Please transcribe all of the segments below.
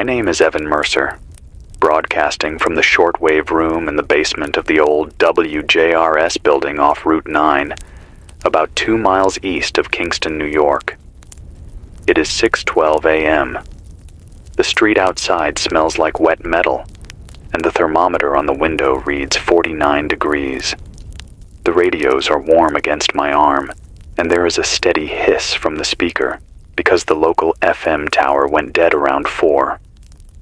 My name is Evan Mercer, broadcasting from the shortwave room in the basement of the old WJRS building off Route 9, about 2 miles east of Kingston, New York. It is 6:12 a.m. The street outside smells like wet metal, and the thermometer on the window reads 49 degrees. The radios are warm against my arm, and there is a steady hiss from the speaker because the local FM tower went dead around 4,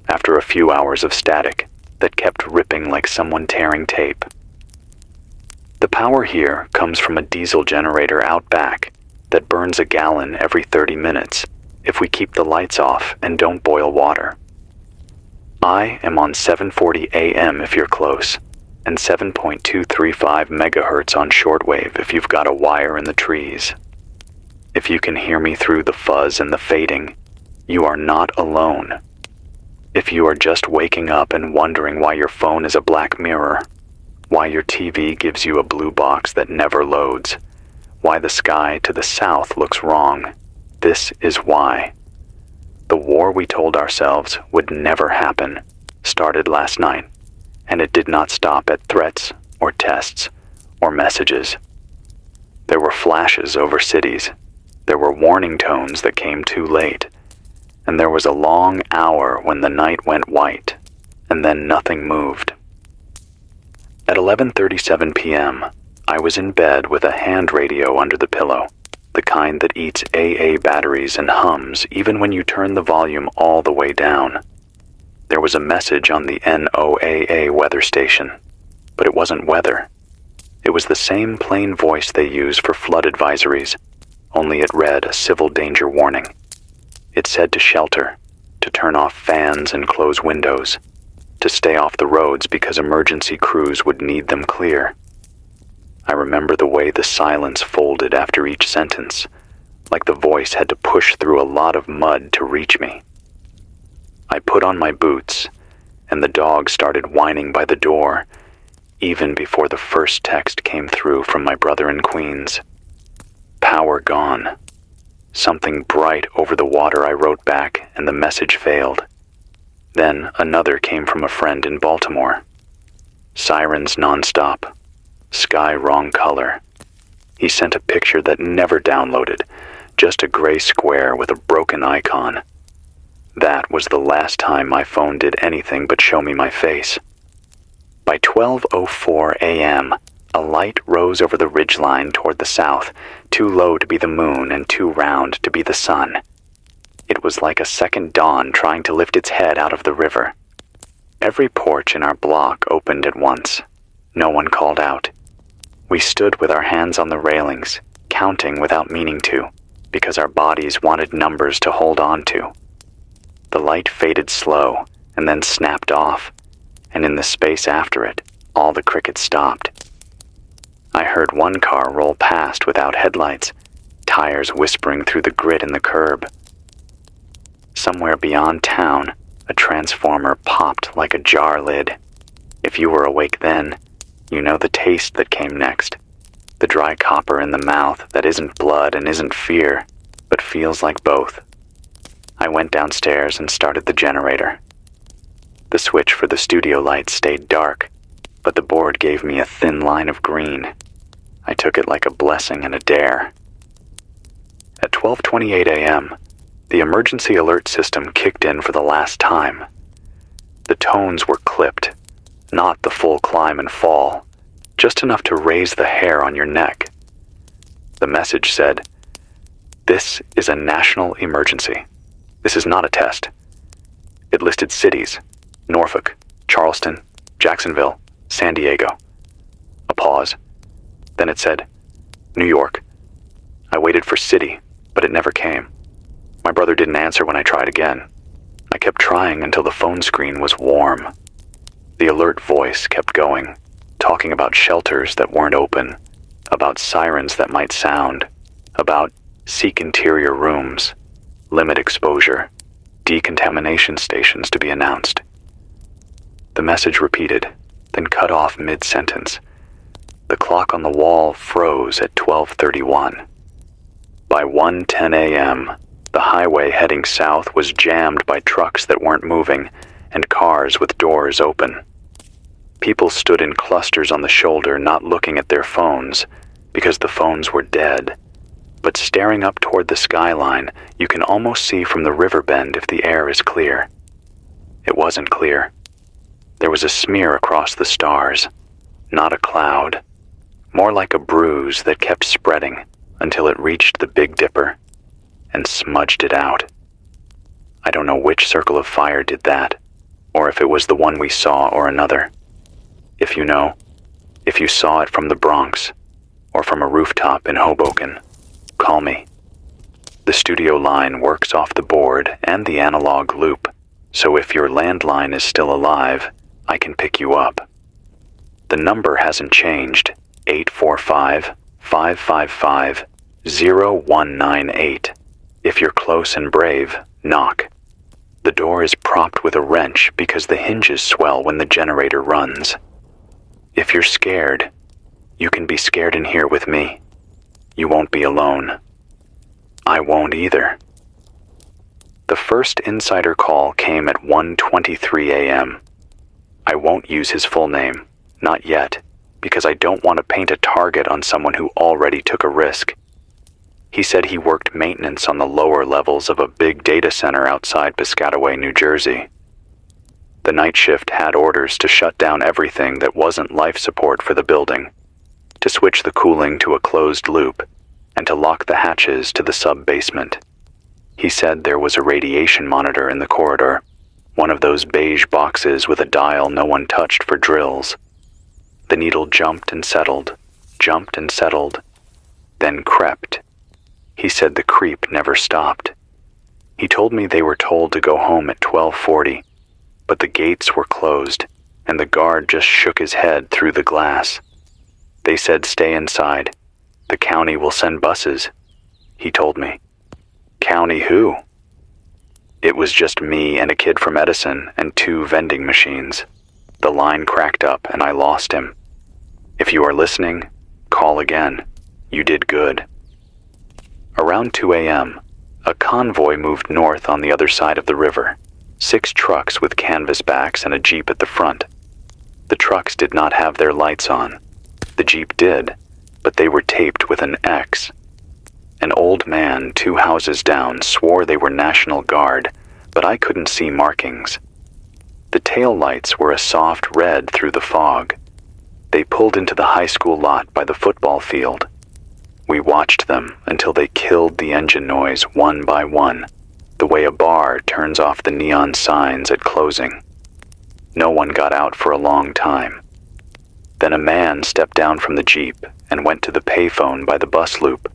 after a few hours of static that kept ripping like someone tearing tape. The power here comes from a diesel generator out back that burns a gallon every 30 minutes if we keep the lights off and don't boil water. I am on 740 AM if you're close, and 7.235 megahertz on shortwave if you've got a wire in the trees. If you can hear me through the fuzz and the fading, you are not alone. If you are just waking up and wondering why your phone is a black mirror, why your TV gives you a blue box that never loads, why the sky to the south looks wrong, this is why. The war we told ourselves would never happen started last night, and it did not stop at threats or tests or messages. There were flashes over cities. There were warning tones that came too late, and there was a long hour when the night went white, and then nothing moved. At 11:37 p.m., I was in bed with a hand radio under the pillow, the kind that eats AA batteries and hums even when you turn the volume all the way down. There was a message on the NOAA weather station, but it wasn't weather. It was the same plain voice they use for flood advisories, only it read a civil danger warning. It said to shelter, to turn off fans and close windows, to stay off the roads because emergency crews would need them clear. I remember the way the silence folded after each sentence, like the voice had to push through a lot of mud to reach me. I put on my boots, and the dog started whining by the door, even before the first text came through from my brother in Queens. Power gone. Something bright over the water, I wrote back, and the message failed. Then another came from a friend in Baltimore. Sirens nonstop. Sky wrong color. He sent a picture that never downloaded, just a gray square with a broken icon. That was the last time my phone did anything but show me my face. By 12:04 a.m., a light rose over the ridgeline toward the south, too low to be the moon and too round to be the sun. It was like a second dawn trying to lift its head out of the river. Every porch in our block opened at once. No one called out. We stood with our hands on the railings, counting without meaning to, because our bodies wanted numbers to hold on to. The light faded slow and then snapped off, and in the space after it, all the crickets stopped. I heard one car roll past without headlights, tires whispering through the grit in the curb. Somewhere beyond town, a transformer popped like a jar lid. If you were awake then, you know the taste that came next. The dry copper in the mouth that isn't blood and isn't fear, but feels like both. I went downstairs and started the generator. The switch for the studio lights stayed dark, but the board gave me a thin line of green. I took it like a blessing and a dare. At 12:28 a.m., the emergency alert system kicked in for the last time. The tones were clipped, not the full climb and fall, just enough to raise the hair on your neck. The message said, "This is a national emergency. This is not a test." It listed cities: Norfolk, Charleston, Jacksonville, San Diego. A pause. Then it said, New York. I waited for city, but it never came. My brother didn't answer when I tried again. I kept trying until the phone screen was warm. The alert voice kept going, talking about shelters that weren't open, about sirens that might sound, about seek interior rooms, limit exposure, decontamination stations to be announced. The message repeated, then cut off mid-sentence. The clock on the wall froze at 12:31. By 1:10 a.m., The highway heading south was jammed by trucks that weren't moving and cars with doors open. People stood in clusters on the shoulder, not looking at their phones because the phones were dead. But staring up toward the skyline, you can almost see from the river bend if the air is clear. It wasn't clear. There was a smear across the stars, not a cloud, more like a bruise that kept spreading until it reached the Big Dipper and smudged it out. I don't know which circle of fire did that, or if it was the one we saw or another. If you know, if you saw it from the Bronx or from a rooftop in Hoboken, call me. The studio line works off the board and the analog loop, so if your landline is still alive, I can pick you up. The number hasn't changed, 845-555-0198. If you're close and brave, knock. The door is propped with a wrench because the hinges swell when the generator runs. If you're scared, you can be scared in here with me. You won't be alone. I won't either. The first insider call came at 1:23 a.m. I won't use his full name, not yet, because I don't want to paint a target on someone who already took a risk. He said he worked maintenance on the lower levels of a big data center outside Piscataway, New Jersey. The night shift had orders to shut down everything that wasn't life support for the building, to switch the cooling to a closed loop, and to lock the hatches to the sub-basement. He said there was a radiation monitor in the corridor, one of those beige boxes with a dial no one touched for drills. The needle jumped and settled, then crept. He said the creep never stopped. He told me they were told to go home at 12:40, but the gates were closed, and the guard just shook his head through the glass. They said stay inside. The county will send buses, he told me. County who? It was just me and a kid from Edison and 2 vending machines. The line cracked up and I lost him. If you are listening, call again. You did good. Around 2 a.m., a convoy moved north on the other side of the river. 6 trucks with canvas backs and a Jeep at the front. The trucks did not have their lights on. The Jeep did, but they were taped with an X. An old man 2 houses down swore they were National Guard, but I couldn't see markings. The tail lights were a soft red through the fog. They pulled into the high school lot by the football field. We watched them until they killed the engine noise one by one, the way a bar turns off the neon signs at closing. No one got out for a long time. Then a man stepped down from the Jeep and went to the payphone by the bus loop.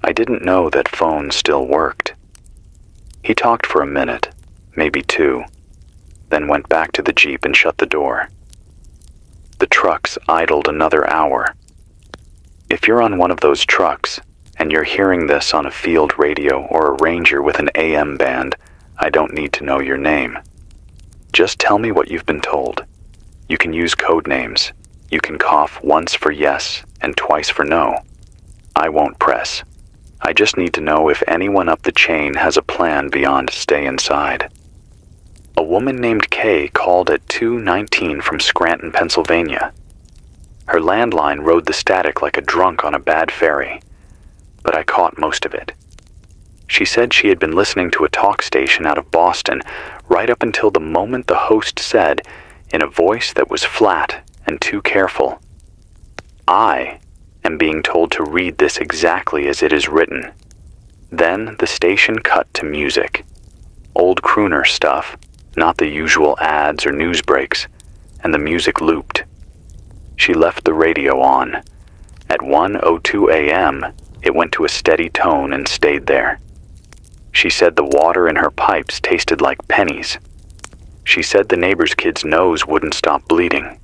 I didn't know that phones still worked. He talked for a minute, maybe 2, then went back to the Jeep and shut the door. The trucks idled another hour. If you're on one of those trucks, and you're hearing this on a field radio or a ranger with an AM band, I don't need to know your name. Just tell me what you've been told. You can use code names. You can cough once for yes and twice for no. I won't press. I just need to know if anyone up the chain has a plan beyond stay inside. A woman named Kay called at 2:19 from Scranton, Pennsylvania. Her landline rode the static like a drunk on a bad ferry, but I caught most of it. She said she had been listening to a talk station out of Boston right up until the moment the host said, in a voice that was flat and too careful, "I am being told to read this exactly as it is written." Then the station cut to music. Old crooner stuff, not the usual ads or news breaks, and the music looped. She left the radio on. At 1:02 a.m., it went to a steady tone and stayed there. She said the water in her pipes tasted like pennies. She said the neighbor's kid's nose wouldn't stop bleeding.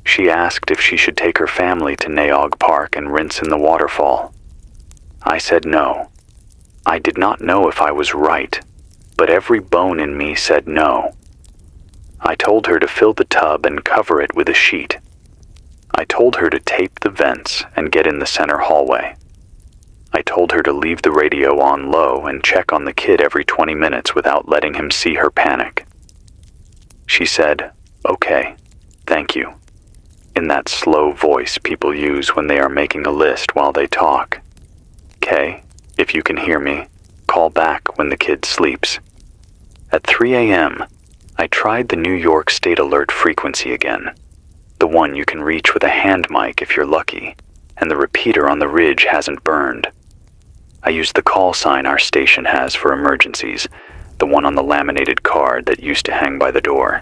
She asked if she should take her family to Newark Park and rinse in the waterfall. I said no. I did not know if I was right, but every bone in me said no. I told her to fill the tub and cover it with a sheet. I told her to tape the vents and get in the center hallway. I told her to leave the radio on low and check on the kid every 20 minutes without letting him see her panic. She said, "Okay, thank you," in that slow voice people use when they are making a list while they talk. "Okay, if you can hear me, call back when the kid sleeps." At 3 a.m., I tried the New York State Alert frequency again, the one you can reach with a hand mic if you're lucky, and the repeater on the ridge hasn't burned. I used the call sign our station has for emergencies, the one on the laminated card that used to hang by the door.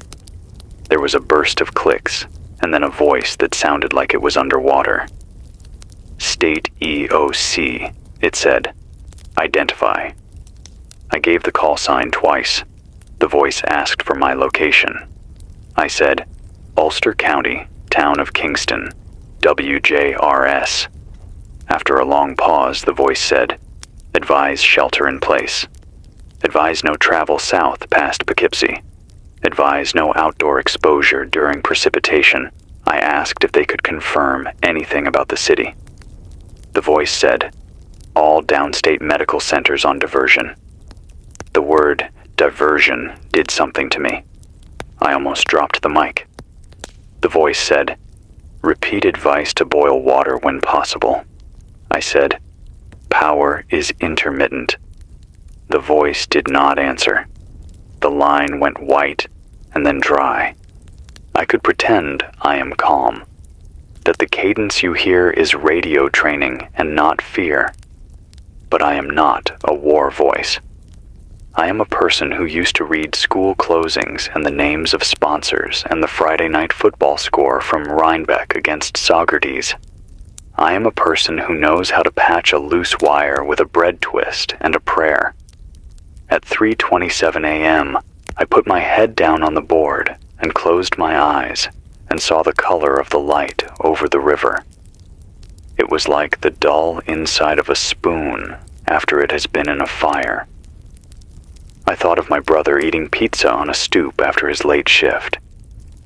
There was a burst of clicks, and then a voice that sounded like it was underwater. "State EOC," it said. "Identify." I gave the call sign twice. The voice asked for my location. I said, "Ulster County, town of Kingston, WJRS." After a long pause, the voice said, "Advise shelter in place. Advise no travel south past Poughkeepsie. Advise no outdoor exposure during precipitation." I asked if they could confirm anything about the city. The voice said, "All downstate medical centers on diversion." The word diversion did something to me. I almost dropped the mic. The voice said, "Repeat advice to boil water when possible." I said, "Power is intermittent." The voice did not answer. The line went white and then dry. I could pretend I am calm, that the cadence you hear is radio training and not fear. But I am not a war voice. I am a person who used to read school closings and the names of sponsors and the Friday night football score from Rhinebeck against Saugerties. I am a person who knows how to patch a loose wire with a bread twist and a prayer. At 3:27 a.m., I put my head down on the board and closed my eyes and saw the color of the light over the river. It was like the dull inside of a spoon after it has been in a fire. I thought of my brother eating pizza on a stoop after his late shift,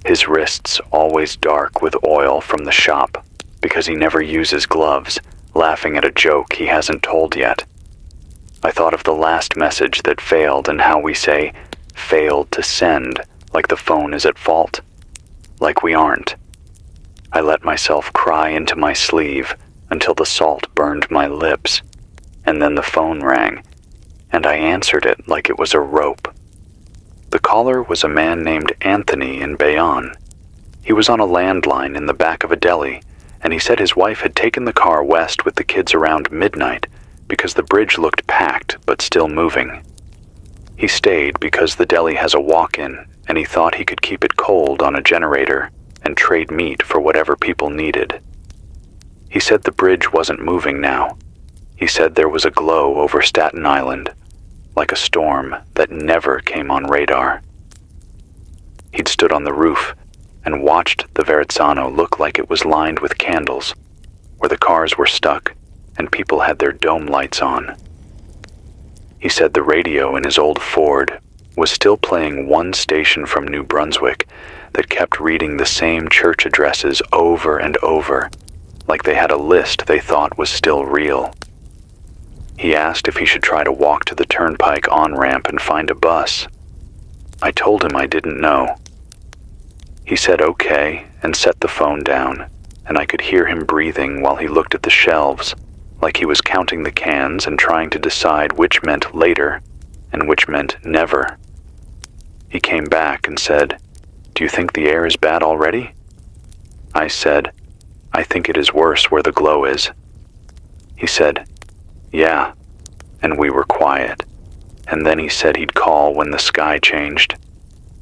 his wrists always dark with oil from the shop because he never uses gloves, laughing at a joke he hasn't told yet. I thought of the last message that failed and how we say, "failed to send," like the phone is at fault, like we aren't. I let myself cry into my sleeve until the salt burned my lips, and then the phone rang, and I answered it like it was a rope. The caller was a man named Anthony in Bayonne. He was on a landline in the back of a deli, and he said his wife had taken the car west with the kids around midnight because the bridge looked packed but still moving. He stayed because the deli has a walk-in, and he thought he could keep it cold on a generator and trade meat for whatever people needed. He said the bridge wasn't moving now. He said there was a glow over Staten Island, like a storm that never came on radar. He'd stood on the roof and watched the Verrazzano look like it was lined with candles, where the cars were stuck and people had their dome lights on. He said the radio in his old Ford was still playing one station from New Brunswick that kept reading the same church addresses over and over, like they had a list they thought was still real. He asked if he should try to walk to the turnpike on-ramp and find a bus. I told him I didn't know. He said okay and set the phone down, and I could hear him breathing while he looked at the shelves, like he was counting the cans and trying to decide which meant later and which meant never. He came back and said, "Do you think the air is bad already?" I said, "I think it is worse where the glow is." He said, "Yeah," and we were quiet. And then he said he'd call when the sky changed.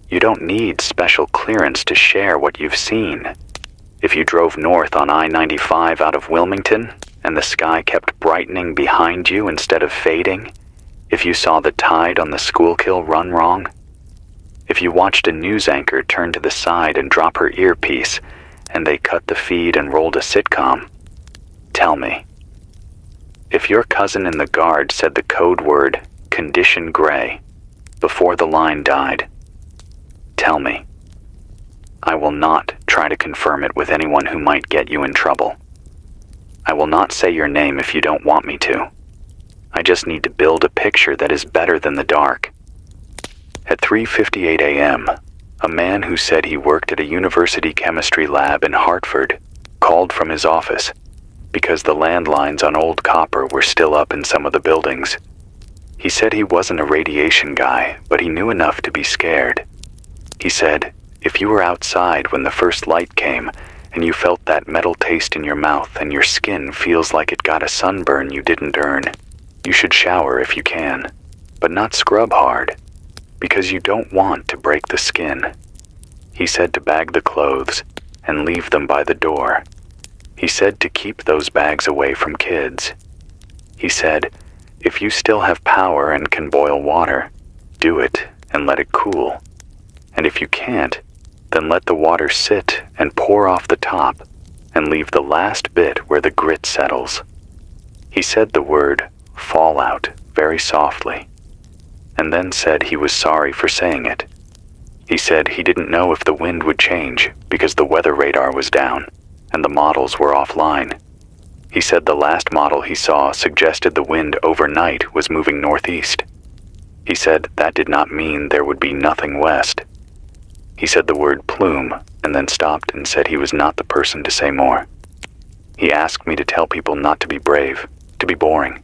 You don't need special clearance to share what you've seen. If you drove north on I-95 out of Wilmington, and the sky kept brightening behind you instead of fading, if you saw the tide on the Schuylkill run wrong, if you watched a news anchor turn to the side and drop her earpiece, and they cut the feed and rolled a sitcom, tell me. If your cousin in the Guard said the code word, "condition gray," before the line died, tell me. I will not try to confirm it with anyone who might get you in trouble. I will not say your name if you don't want me to. I just need to build a picture that is better than the dark." At 3:58 a.m., a man who said he worked at a university chemistry lab in Hartford called from his office because the landlines on old copper were still up in some of the buildings. He said he wasn't a radiation guy, but he knew enough to be scared. He said, if you were outside when the first light came and you felt that metal taste in your mouth and your skin feels like it got a sunburn you didn't earn, you should shower if you can, but not scrub hard, because you don't want to break the skin. He said to bag the clothes and leave them by the door. He said to keep those bags away from kids. He said, if you still have power and can boil water, do it and let it cool. And if you can't, then let the water sit and pour off the top and leave the last bit where the grit settles. He said the word fallout very softly, and then said he was sorry for saying it. He said he didn't know if the wind would change because the weather radar was down and the models were offline. He said the last model he saw suggested the wind overnight was moving northeast. He said that did not mean there would be nothing west. He said the word plume and then stopped and said he was not the person to say more. He asked me to tell people not to be brave, to be boring.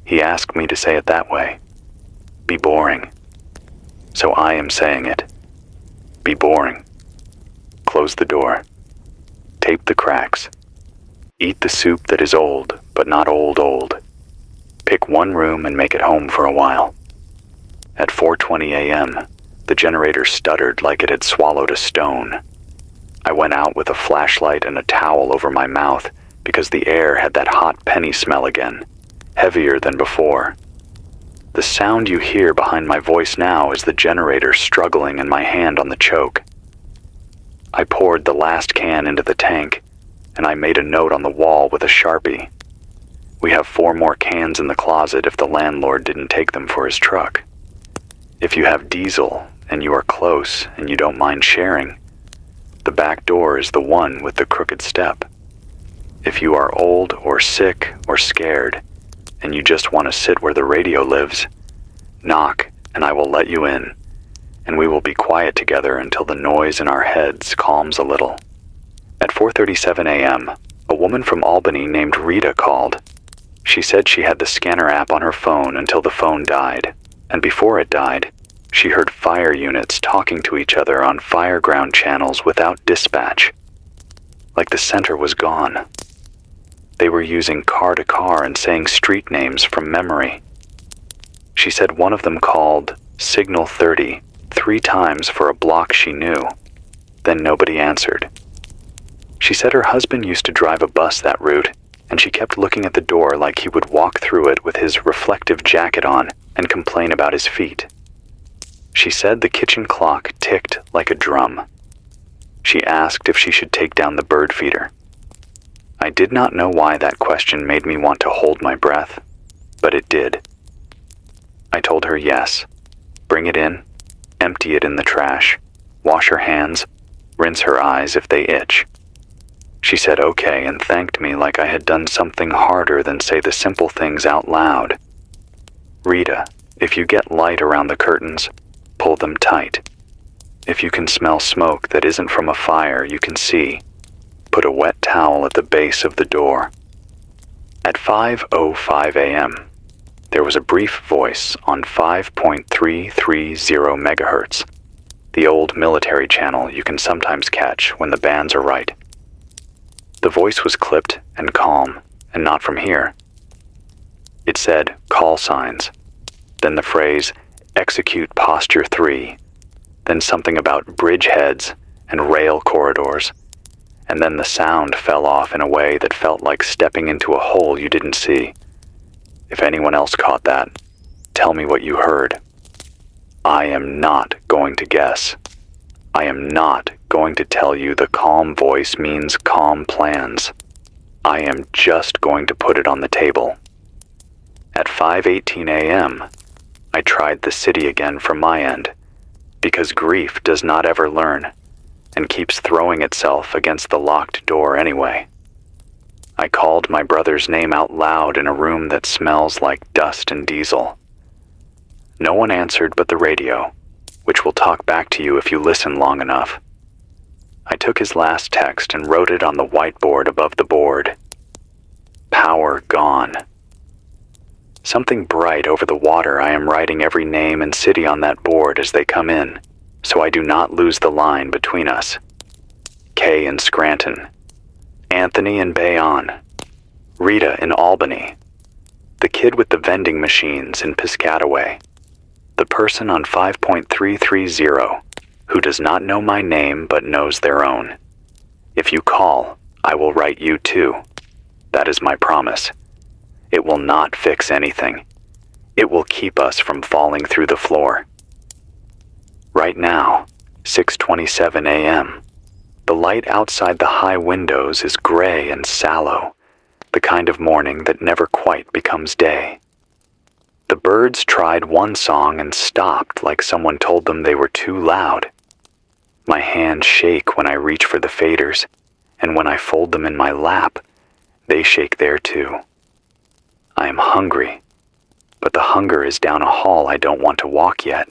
He asked me to say it that way. Be boring. So I am saying it. Be boring. Close the door. Tape the cracks. Eat the soup that is old, but not old. Pick one room and make it home for a while. At 4:20 a.m., the generator stuttered like it had swallowed a stone. I went out with a flashlight and a towel over my mouth because the air had that hot penny smell again, heavier than before. The sound you hear behind my voice now is the generator struggling and my hand on the choke. I poured the last can into the tank, and I made a note on the wall with a Sharpie. We have 4 more cans in the closet if the landlord didn't take them for his truck. If you have diesel and you are close and you don't mind sharing, the back door is the one with the crooked step. If you are old or sick or scared and you just want to sit where the radio lives, knock and I will let you in, and we will be quiet together until the noise in our heads calms a little. At 4:37 a.m., a woman from Albany named Rita called. She said she had the scanner app on her phone until the phone died, and before it died, she heard fire units talking to each other on fireground channels without dispatch. Like the center was gone. They were using car to car and saying street names from memory. She said one of them called Signal 30 3 times for a block she knew. Then nobody answered. She said her husband used to drive a bus that route, and she kept looking at the door like he would walk through it with his reflective jacket on and complain about his feet. She said the kitchen clock ticked like a drum. She asked if she should take down the bird feeder. I did not know why that question made me want to hold my breath, but it did. I told her yes. Bring it in, empty it in the trash, wash her hands, rinse her eyes if they itch. She said okay and thanked me like I had done something harder than say the simple things out loud. Rita, if you get light around the curtains, pull them tight. If you can smell smoke that isn't from a fire you can see, put a wet towel at the base of the door. At 5:05 a.m., there was a brief voice on 5.330 megahertz, the old military channel you can sometimes catch when the bands are right. The voice was clipped and calm, and not from here. It said, call signs, then the phrase, execute posture 3, then something about bridge heads and rail corridors, and then the sound fell off in a way that felt like stepping into a hole you didn't see. If anyone else caught that, tell me what you heard. I am not going to guess. I am not going to tell you the calm voice means calm plans. I am just going to put it on the table. At 5:18 a.m., I tried the city again from my end, because grief does not ever learn, and keeps throwing itself against the locked door anyway. I called my brother's name out loud in a room that smells like dust and diesel. No one answered but the radio, which will talk back to you if you listen long enough. I took his last text and wrote it on the whiteboard above the board. Power gone. Something bright over the water. I am writing every name and city on that board as they come in, so I do not lose the line between us. Kay in Scranton, Anthony in Bayonne, Rita in Albany, the kid with the vending machines in Piscataway, the person on 5.330 who does not know my name but knows their own. If you call, I will write you too. That is my promise. It will not fix anything. It will keep us from falling through the floor. Right now, 6:27 a.m., the light outside the high windows is gray and sallow, the kind of morning that never quite becomes day. The birds tried one song and stopped like someone told them they were too loud. My hands shake when I reach for the faders, and when I fold them in my lap, they shake there too. I am hungry, but the hunger is down a hall I don't want to walk yet.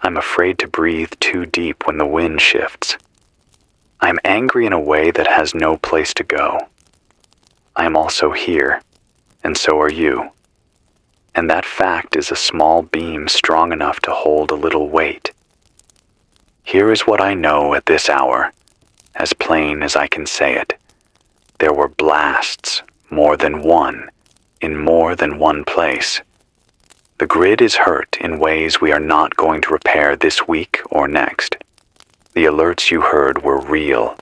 I'm afraid to breathe too deep when the wind shifts. I am angry in a way that has no place to go. I am also here, and so are you. And that fact is a small beam strong enough to hold a little weight. Here is what I know at this hour, as plain as I can say it. There were blasts, more than one, in more than one place. The grid is hurt in ways we are not going to repair this week or next. The alerts you heard were real,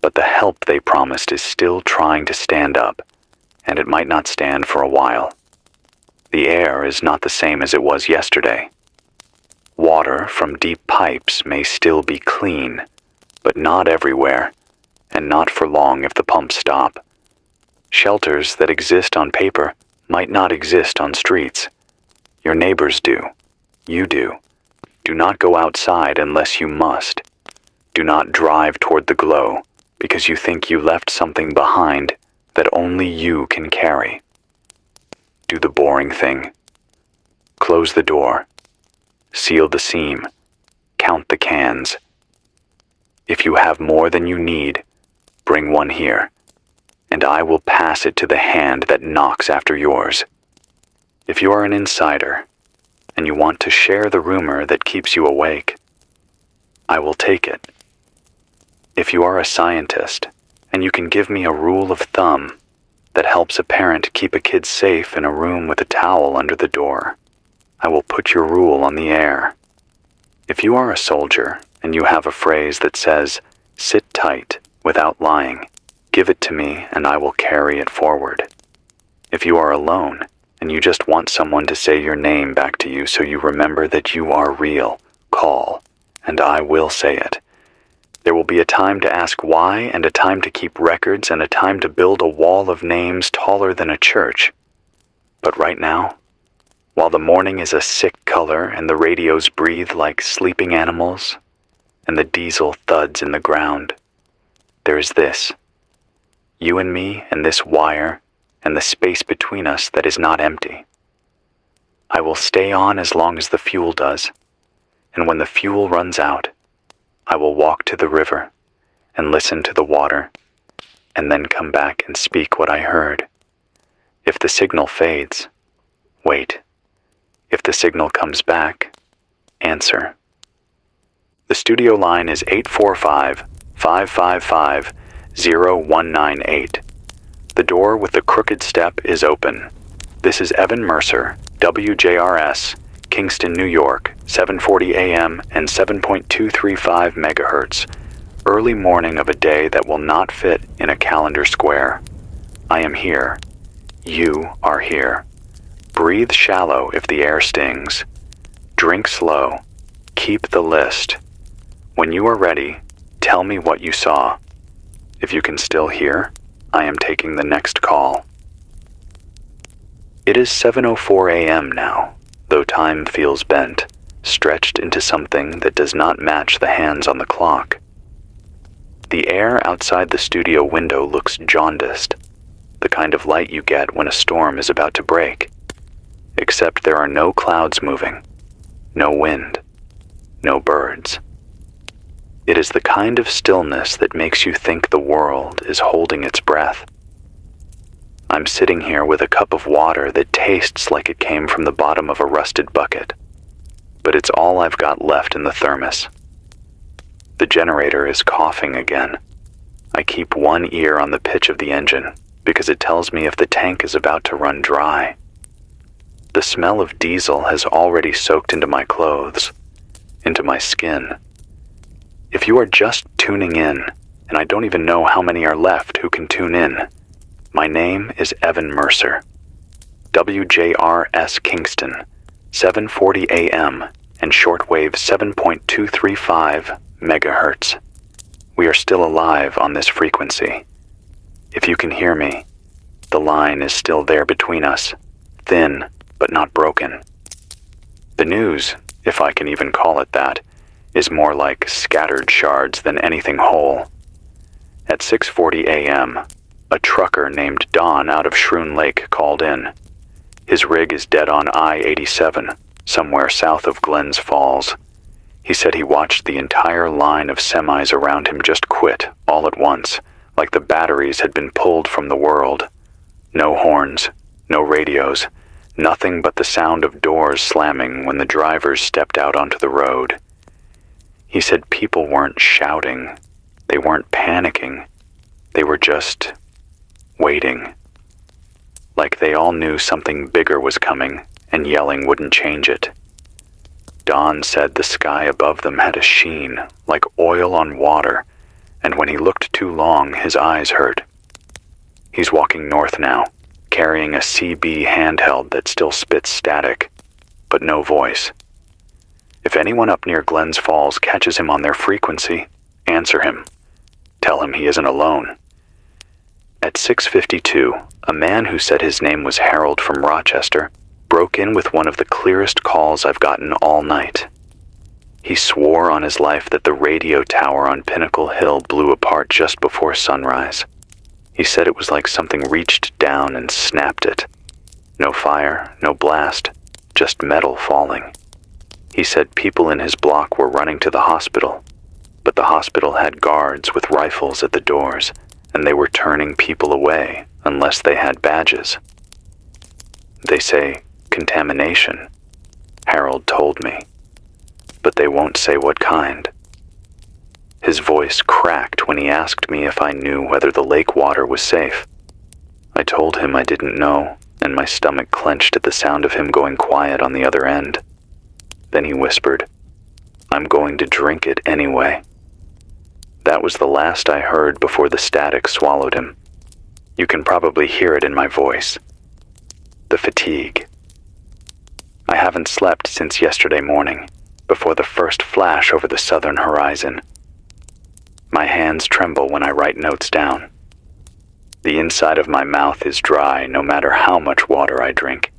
but the help they promised is still trying to stand up, and it might not stand for a while. The air is not the same as it was yesterday. Water from deep pipes may still be clean, but not everywhere, and not for long if the pumps stop. Shelters that exist on paper might not exist on streets. Your neighbors do. You do. Do not go outside unless you must. Do not drive toward the glow because you think you left something behind that only you can carry. Do the boring thing. Close the door. Seal the seam. Count the cans. If you have more than you need, bring one here, and I will pass it to the hand that knocks after yours. If you are an insider, and you want to share the rumor that keeps you awake, I will take it. If you are a scientist, and you can give me a rule of thumb that helps a parent keep a kid safe in a room with a towel under the door, I will put your rule on the air. If you are a soldier, and you have a phrase that says, "Sit tight," without lying, give it to me and I will carry it forward. If you are alone, and you just want someone to say your name back to you so you remember that you are real, call, and I will say it. There will be a time to ask why, and a time to keep records, and a time to build a wall of names taller than a church. But right now, while the morning is a sick color and the radios breathe like sleeping animals, and the diesel thuds in the ground, there is this. You and me and this wire and the space between us that is not empty. I will stay on as long as the fuel does, and when the fuel runs out, I will walk to the river and listen to the water, and then come back and speak what I heard. If the signal fades, wait. If the signal comes back, answer. The studio line is 845-555-0198. The door with the crooked step is open. This is Evan Mercer, WJRS, Kingston, New York, 7:40 a.m. and 7.235 megahertz. Early morning of a day that will not fit in a calendar square. I am here. You are here. Breathe shallow if the air stings. Drink slow. Keep the list. When you are ready, tell me what you saw. If you can still hear, I am taking the next call. It is 7:04 a.m. now, though time feels bent, stretched into something that does not match the hands on the clock. The air outside the studio window looks jaundiced, the kind of light you get when a storm is about to break. Except there are no clouds moving, no wind, no birds. It is the kind of stillness that makes you think the world is holding its breath. I'm sitting here with a cup of water that tastes like it came from the bottom of a rusted bucket, but it's all I've got left in the thermos. The generator is coughing again. I keep one ear on the pitch of the engine because it tells me if the tank is about to run dry. The smell of diesel has already soaked into my clothes, into my skin. If you are just tuning in, and I don't even know how many are left who can tune in, my name is Evan Mercer. WJRS Kingston, 7:40 a.m. and shortwave 7.235 megahertz. We are still alive on this frequency. If you can hear me, the line is still there between us, thin but not broken. The news, if I can even call it that, is more like scattered shards than anything whole. At 6:40 a.m., a trucker named Don out of Shroon Lake called in. His rig is dead on I-87, somewhere south of Glens Falls. He said he watched the entire line of semis around him just quit all at once, like the batteries had been pulled from the world. No horns, no radios, nothing but the sound of doors slamming when the drivers stepped out onto the road. He said people weren't shouting, they weren't panicking, they were just waiting. Like they all knew something bigger was coming and yelling wouldn't change it. Don said the sky above them had a sheen, like oil on water, and when he looked too long, his eyes hurt. He's walking north now, carrying a CB handheld that still spits static, but no voice. If anyone up near Glens Falls catches him on their frequency, answer him. Tell him he isn't alone. At 6:52, a man who said his name was Harold from Rochester broke in with one of the clearest calls I've gotten all night. He swore on his life that the radio tower on Pinnacle Hill blew apart just before sunrise. He said it was like something reached down and snapped it. No fire, no blast, just metal falling. He said people in his block were running to the hospital, but the hospital had guards with rifles at the doors, and they were turning people away unless they had badges. They say contamination, Harold told me, but they won't say what kind. His voice cracked when he asked me if I knew whether the lake water was safe. I told him I didn't know, and my stomach clenched at the sound of him going quiet on the other end. Then he whispered, "I'm going to drink it anyway." That was the last I heard before the static swallowed him. You can probably hear it in my voice. The fatigue. I haven't slept since yesterday morning, before the first flash over the southern horizon. My hands tremble when I write notes down. The inside of my mouth is dry no matter how much water I drink.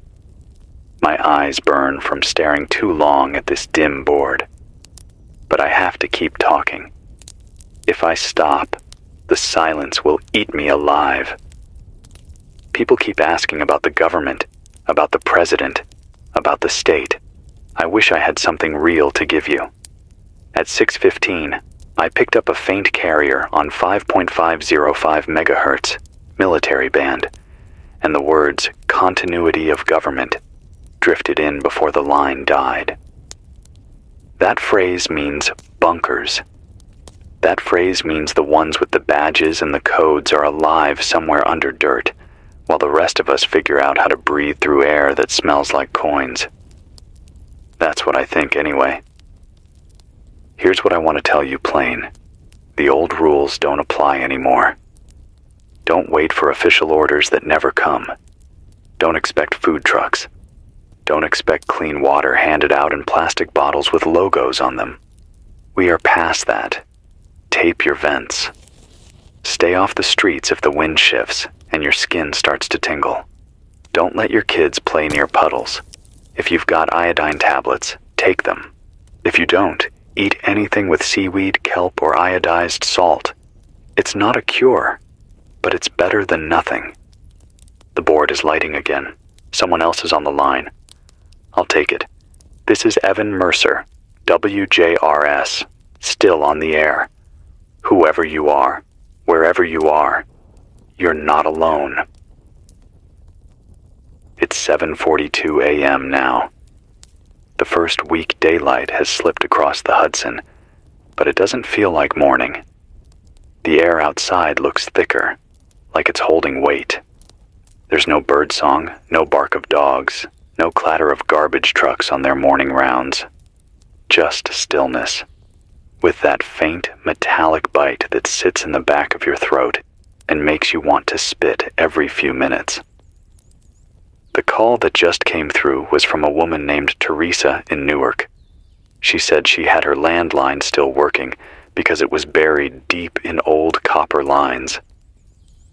My eyes burn from staring too long at this dim board. But I have to keep talking. If I stop, the silence will eat me alive. People keep asking about the government, about the president, about the state. I wish I had something real to give you. At 6:15, I picked up a faint carrier on 5.505 megahertz, military band, and the words "continuity of government" drifted in before the line died. That phrase means bunkers. That phrase means the ones with the badges and the codes are alive somewhere under dirt, while the rest of us figure out how to breathe through air that smells like coins. That's what I think anyway. Here's what I want to tell you plain. The old rules don't apply anymore. Don't wait for official orders that never come. Don't expect food trucks. Don't expect clean water handed out in plastic bottles with logos on them. We are past that. Tape your vents. Stay off the streets if the wind shifts and your skin starts to tingle. Don't let your kids play near puddles. If you've got iodine tablets, take them. If you don't, eat anything with seaweed, kelp, or iodized salt. It's not a cure, but it's better than nothing. The board is lighting again. Someone else is on the line. I'll take it. This is Evan Mercer, WJRS, still on the air. Whoever you are, wherever you are, you're not alone. It's 7:42 a.m. now. The first week daylight has slipped across the Hudson, but it doesn't feel like morning. The air outside looks thicker, like it's holding weight. There's no birdsong, no bark of dogs, no clatter of garbage trucks on their morning rounds. Just stillness, with that faint metallic bite that sits in the back of your throat and makes you want to spit every few minutes. The call that just came through was from a woman named Teresa in Newark. She said she had her landline still working because it was buried deep in old copper lines.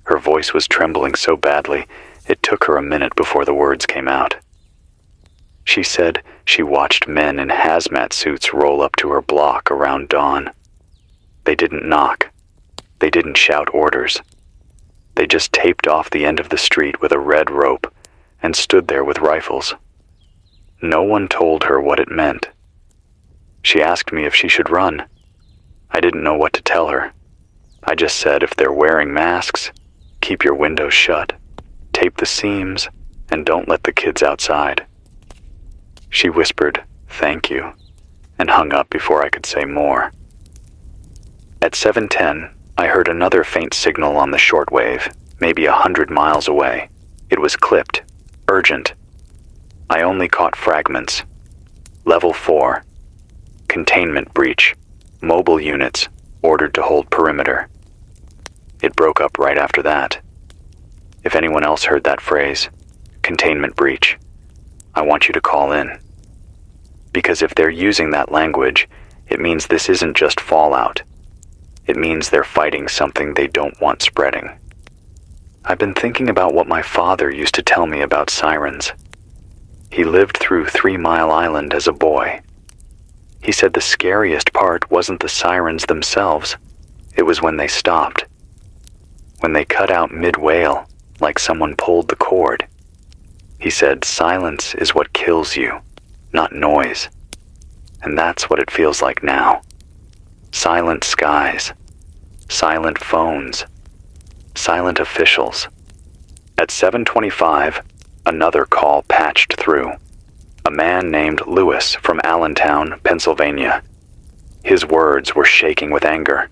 Her voice was trembling so badly, it took her a minute before the words came out. She said she watched men in hazmat suits roll up to her block around dawn. They didn't knock. They didn't shout orders. They just taped off the end of the street with a red rope and stood there with rifles. No one told her what it meant. She asked me if she should run. I didn't know what to tell her. I just said if they're wearing masks, keep your windows shut, tape the seams, and don't let the kids outside. She whispered, "Thank you," and hung up before I could say more. At 7:10, I heard another faint signal on the shortwave, maybe 100 miles away. It was clipped. Urgent. I only caught fragments. Level 4. Containment breach. Mobile units ordered to hold perimeter. It broke up right after that. If anyone else heard that phrase, containment breach, I want you to call in. Because if they're using that language, it means this isn't just fallout. It means they're fighting something they don't want spreading. I've been thinking about what my father used to tell me about sirens. He lived through 3 Mile Island as a boy. He said the scariest part wasn't the sirens themselves, it was when they stopped. When they cut out mid-wail, like someone pulled the cord. He said silence is what kills you, not noise. And that's what it feels like now. Silent skies, silent phones, silent officials. At 7:25, another call patched through. A man named Lewis from Allentown, Pennsylvania. His words were shaking with anger.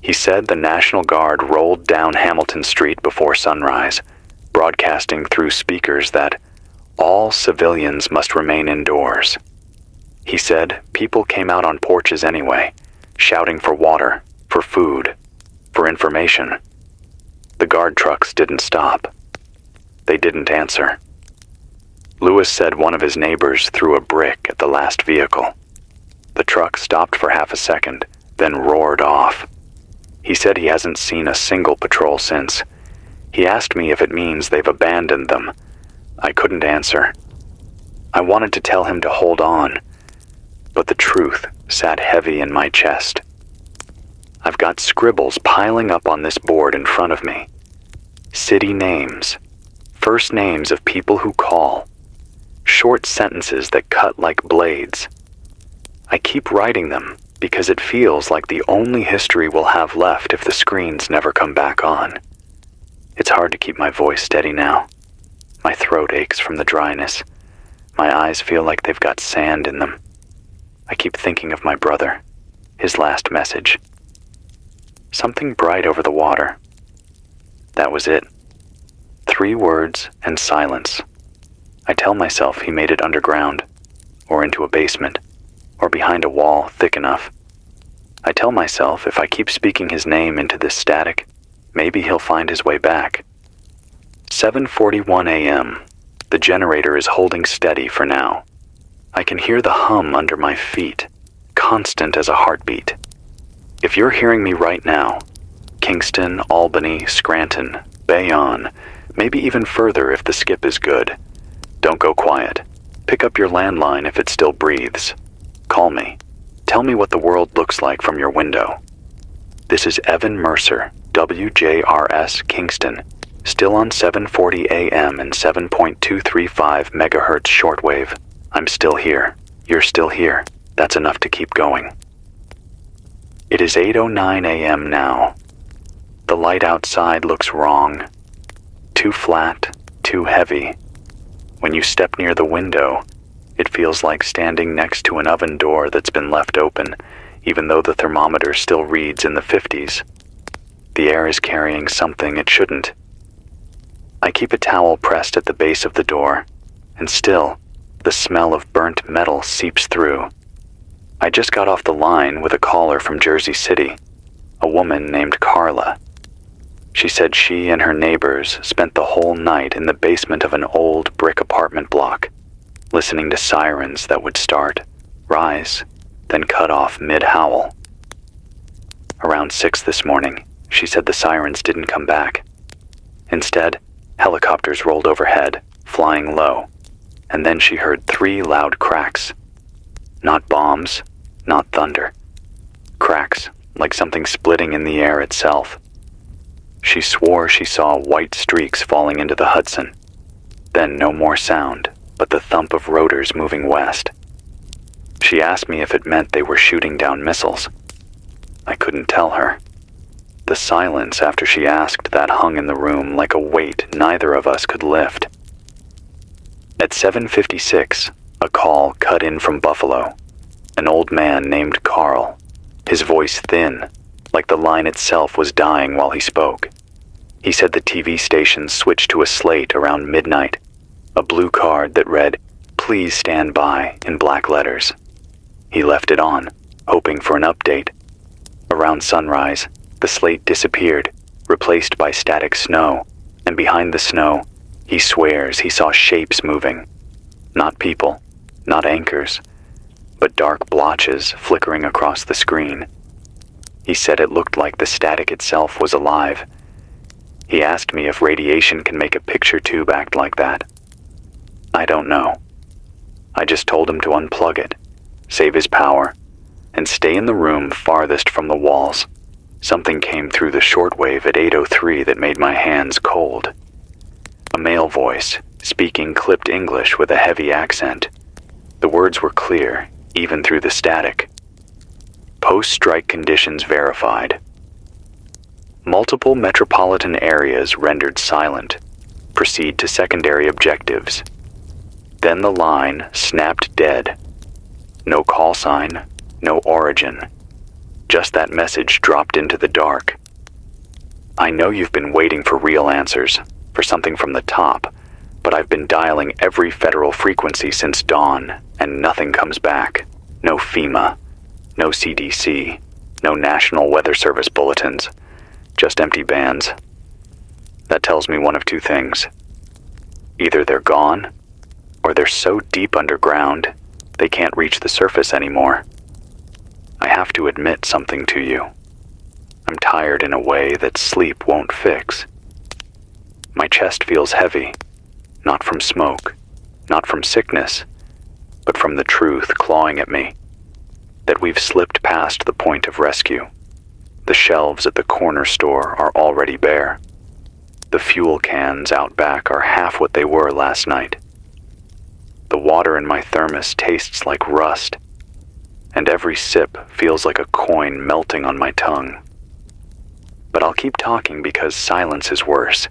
He said the National Guard rolled down Hamilton Street before sunrise, broadcasting through speakers that all civilians must remain indoors. He said people came out on porches anyway, shouting for water, for food, for information. The guard trucks didn't stop. They didn't answer. Lewis said one of his neighbors threw a brick at the last vehicle. The truck stopped for half a second, then roared off. He said he hasn't seen a single patrol since. He asked me if it means they've abandoned them. I couldn't answer. I wanted to tell him to hold on, but the truth sat heavy in my chest. I've got scribbles piling up on this board in front of me. City names, first names of people who call, short sentences that cut like blades. I keep writing them because it feels like the only history we'll have left if the screens never come back on. It's hard to keep my voice steady now. My throat aches from the dryness. My eyes feel like they've got sand in them. I keep thinking of my brother, his last message. Something bright over the water. That was it. 3 words and silence. I tell myself he made it underground, or into a basement, or behind a wall thick enough. I tell myself if I keep speaking his name into this static, maybe he'll find his way back. 7:41 a.m. The generator is holding steady for now. I can hear the hum under my feet, constant as a heartbeat. If you're hearing me right now, Kingston, Albany, Scranton, Bayonne, maybe even further if the skip is good, don't go quiet. Pick up your landline if it still breathes. Call me. Tell me what the world looks like from your window. This is Evan Mercer, WJRS Kingston, still on 740 AM and 7.235 megahertz shortwave. I'm still here. You're still here. That's enough to keep going. It is 8:09 AM now. The light outside looks wrong. Too flat, too heavy. When you step near the window, it feels like standing next to an oven door that's been left open, even though the thermometer still reads in the 50s. The air is carrying something it shouldn't. I keep a towel pressed at the base of the door, and still, the smell of burnt metal seeps through. I just got off the line with a caller from Jersey City, a woman named Carla. She said she and her neighbors spent the whole night in the basement of an old brick apartment block, listening to sirens that would start, rise, then cut off mid-howl. Around 6 this morning, she said the sirens didn't come back. Instead, helicopters rolled overhead, flying low, and then she heard 3 loud cracks. Not bombs, not thunder. Cracks, like something splitting in the air itself. She swore she saw white streaks falling into the Hudson. Then no more sound, but the thump of rotors moving west. She asked me if it meant they were shooting down missiles. I couldn't tell her. The silence after she asked that hung in the room like a weight neither of us could lift. At 7:56, a call cut in from Buffalo. An old man named Carl, his voice thin, like the line itself was dying while he spoke. He said the TV station switched to a slate around midnight, a blue card that read, "Please stand by," in black letters. He left it on, hoping for an update. Around sunrise, the slate disappeared, replaced by static snow, and behind the snow, he swears he saw shapes moving. Not people, not anchors, but dark blotches flickering across the screen. He said it looked like the static itself was alive. He asked me if radiation can make a picture tube act like that. I don't know. I just told him to unplug it, save his power, and stay in the room farthest from the walls. Something came through the shortwave at 8:03 that made my hands cold. A male voice, speaking clipped English with a heavy accent. The words were clear, even through the static. Post-strike conditions verified. Multiple metropolitan areas rendered silent. Proceed to secondary objectives. Then the line snapped dead. No call sign, no origin. Just that message dropped into the dark. I know you've been waiting for real answers, for something from the top, but I've been dialing every federal frequency since dawn, and nothing comes back. No FEMA, no CDC, no National Weather Service bulletins, just empty bands. That tells me one of two things. Either they're gone, or they're so deep underground, they can't reach the surface anymore. I have to admit something to you. I'm tired in a way that sleep won't fix. My chest feels heavy, not from smoke, not from sickness, but from the truth clawing at me, that we've slipped past the point of rescue. The shelves at the corner store are already bare. The fuel cans out back are half what they were last night. The water in my thermos tastes like rust, and every sip feels like a coin melting on my tongue. But I'll keep talking because silence is worse,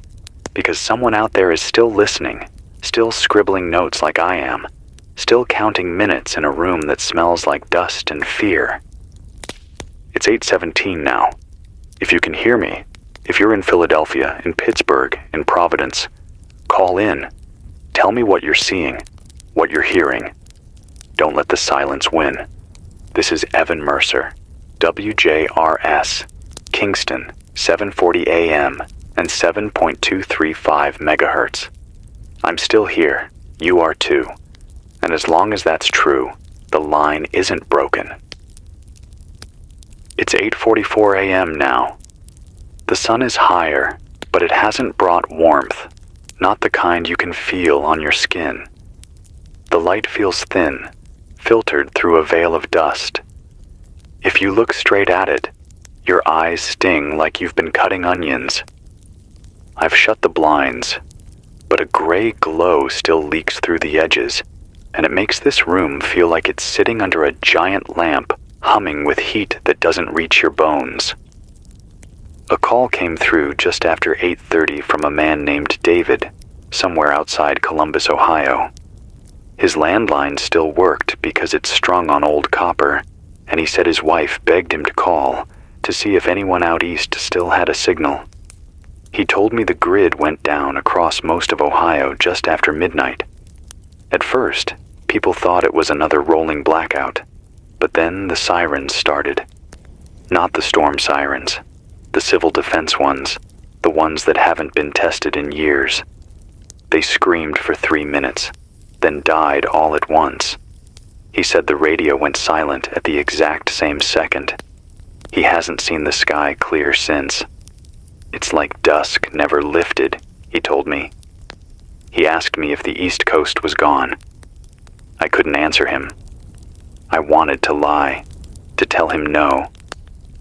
because someone out there is still listening, still scribbling notes like I am, still counting minutes in a room that smells like dust and fear. It's 8:17 now. If you can hear me, if you're in Philadelphia, in Pittsburgh, in Providence, call in. Tell me what you're seeing, what you're hearing. Don't let the silence win. This is Evan Mercer, WJRS, Kingston, 740 AM and 7.235 megahertz. I'm still here. You are too. And as long as that's true, the line isn't broken. It's 8:44 AM now. The sun is higher, but it hasn't brought warmth, not the kind you can feel on your skin. The light feels thin, filtered through a veil of dust. If you look straight at it, Your eyes sting like you've been cutting onions. I've shut the blinds, but a gray glow still leaks through the edges, and it makes this room feel like it's sitting under a giant lamp, humming with heat that doesn't reach your bones. A call came through just after 8:30 from a man named David, somewhere outside Columbus, Ohio. His landline still worked because it's strung on old copper, and he said his wife begged him to call to see if anyone out east still had a signal. He told me the grid went down across most of Ohio just after midnight. At first, people thought it was another rolling blackout, but then the sirens started. Not the storm sirens, the civil defense ones, the ones that haven't been tested in years. They screamed for 3 minutes, then died all at once. He said the radio went silent at the exact same second. He hasn't seen the sky clear since. It's like dusk never lifted, he told me. He asked me if the East Coast was gone. I couldn't answer him. I wanted to lie, to tell him no,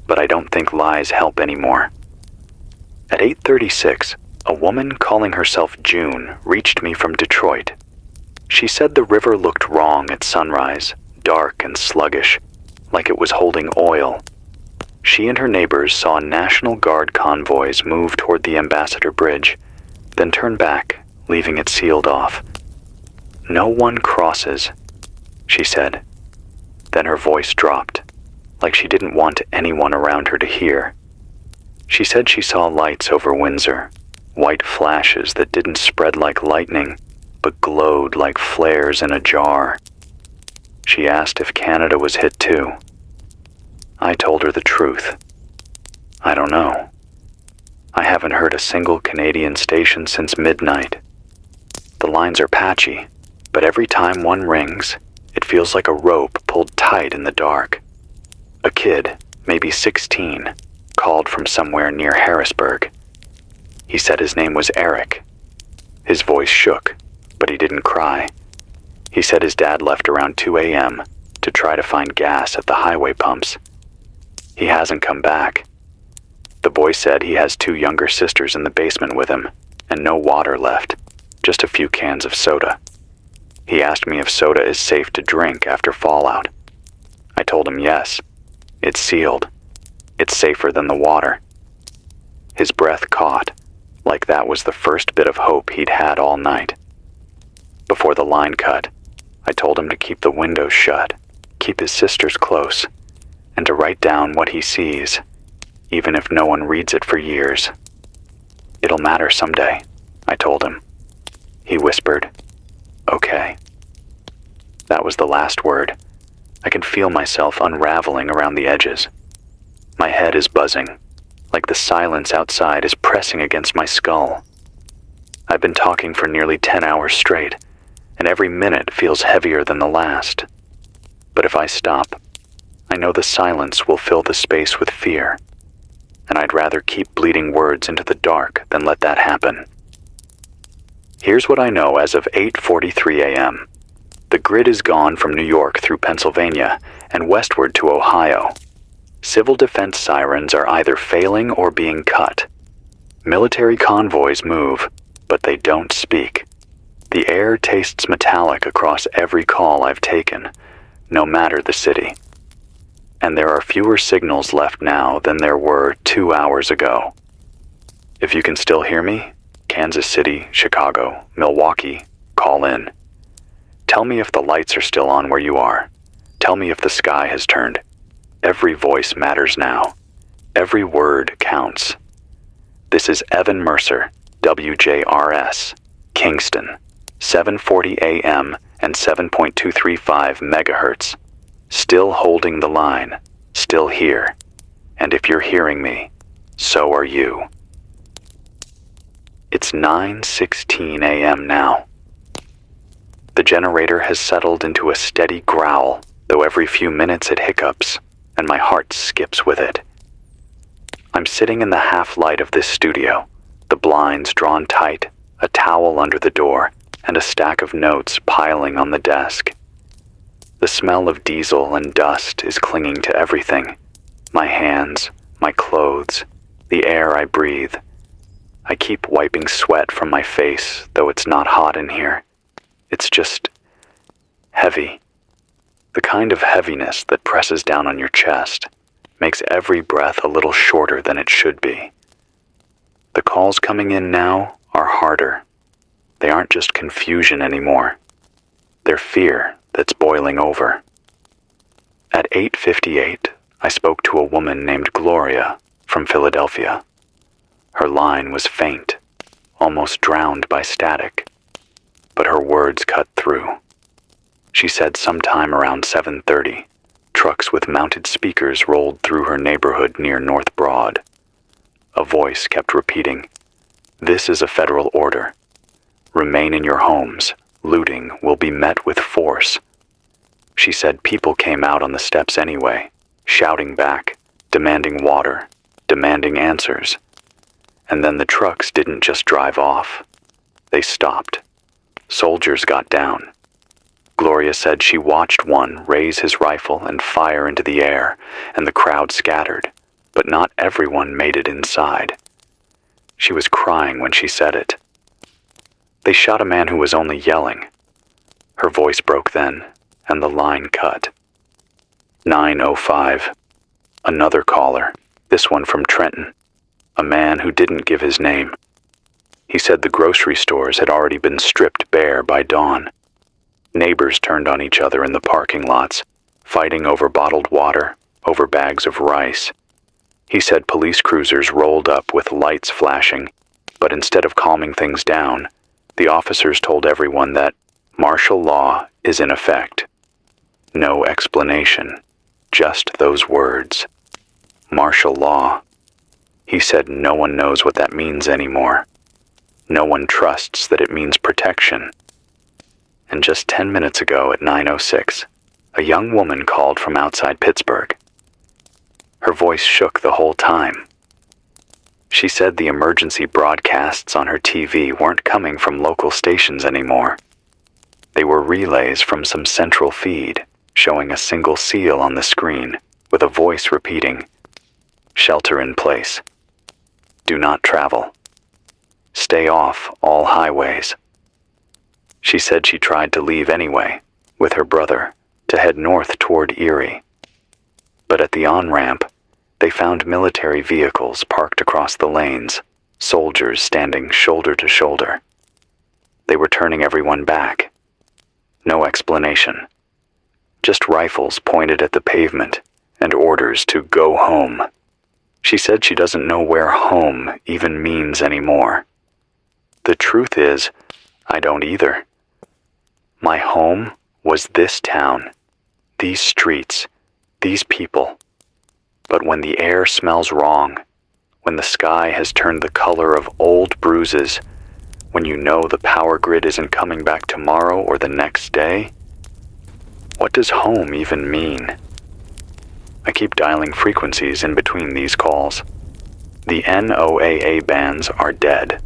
but I don't think lies help anymore. At 8:36, a woman calling herself June reached me from Detroit. She said the river looked wrong at sunrise, dark and sluggish, like it was holding oil. She and her neighbors saw National Guard convoys move toward the Ambassador Bridge, then turn back, leaving it sealed off. "No one crosses," she said. Then her voice dropped, like she didn't want anyone around her to hear. She said she saw lights over Windsor, white flashes that didn't spread like lightning, but glowed like flares in a jar. She asked if Canada was hit too. I told her the truth. I don't know. I haven't heard a single Canadian station since midnight. The lines are patchy, but every time one rings, it feels like a rope pulled tight in the dark. A kid, maybe 16, called from somewhere near Harrisburg. He said his name was Eric. His voice shook, but he didn't cry. He said his dad left around 2 a.m. to try to find gas at the highway pumps. He hasn't come back. The boy said he has 2 younger sisters in the basement with him, and no water left, just a few cans of soda. He asked me if soda is safe to drink after fallout. I told him yes. It's sealed. It's safer than the water. His breath caught, like that was the first bit of hope he'd had all night. Before the line cut, I told him to keep the windows shut, keep his sisters close, and to write down what he sees, even if no one reads it for years. "It'll matter someday," I told him. He whispered, "Okay." That was the last word. I can feel myself unraveling around the edges. My head is buzzing, like the silence outside is pressing against my skull. I've been talking for nearly 10 hours straight, and every minute feels heavier than the last. But if I stop, I know the silence will fill the space with fear, and I'd rather keep bleeding words into the dark than let that happen. Here's what I know as of 8:43 a.m. The grid is gone from New York through Pennsylvania and westward to Ohio. Civil defense sirens are either failing or being cut. Military convoys move, but they don't speak. The air tastes metallic across every call I've taken, no matter the city. And there are fewer signals left now than there were 2 hours ago. If you can still hear me, Kansas City, Chicago, Milwaukee, call in. Tell me if the lights are still on where you are. Tell me if the sky has turned. Every voice matters now. Every word counts. This is Evan Mercer, WJRS, Kingston, 740 AM and 7.235 megahertz. Still holding the line, still here. And if you're hearing me, so are you. It's 9:16 a.m. now. The generator has settled into a steady growl, though every few minutes it hiccups, and my heart skips with it. I'm sitting in the half-light of this studio, the blinds drawn tight, a towel under the door, and a stack of notes piling on the desk. The smell of diesel and dust is clinging to everything. My hands, my clothes, the air I breathe. I keep wiping sweat from my face, though it's not hot in here. It's just heavy. The kind of heaviness that presses down on your chest, makes every breath a little shorter than it should be. The calls coming in now are harder. They aren't just confusion anymore. They're fear that's boiling over. At 8:58, I spoke to a woman named Gloria from Philadelphia. Her line was faint, almost drowned by static, but her words cut through. She said sometime around 7:30, trucks with mounted speakers rolled through her neighborhood near North Broad. A voice kept repeating, "This is a federal order. Remain in your homes. Looting will be met with force." She said people came out on the steps anyway, shouting back, demanding water, demanding answers. And then the trucks didn't just drive off. They stopped. Soldiers got down. Gloria said she watched one raise his rifle and fire into the air, and the crowd scattered, but not everyone made it inside. She was crying when she said it. They shot a man who was only yelling. Her voice broke then, and the line cut. 9:05. Another caller, this one from Trenton, a man who didn't give his name. He said the grocery stores had already been stripped bare by dawn. Neighbors turned on each other in the parking lots, fighting over bottled water, over bags of rice. He said police cruisers rolled up with lights flashing, but instead of calming things down, the officers told everyone that martial law is in effect. No explanation, just those words. Martial law. He said no one knows what that means anymore. No one trusts that it means protection. And just 10 minutes ago at 9:06, a young woman called from outside Pittsburgh. Her voice shook the whole time. She said the emergency broadcasts on her TV weren't coming from local stations anymore. They were relays from some central feed, showing a single seal on the screen, with a voice repeating, "Shelter in place. Do not travel. Stay off all highways." She said she tried to leave anyway, with her brother, to head north toward Erie. But at the on-ramp, they found military vehicles parked across the lanes, soldiers standing shoulder to shoulder. They were turning everyone back. No explanation. Just rifles pointed at the pavement and orders to go home. She said she doesn't know where home even means anymore. The truth is, I don't either. My home was this town, these streets, these people. But when the air smells wrong, when the sky has turned the color of old bruises, when you know the power grid isn't coming back tomorrow or the next day, what does home even mean? I keep dialing frequencies in between these calls. The NOAA bands are dead.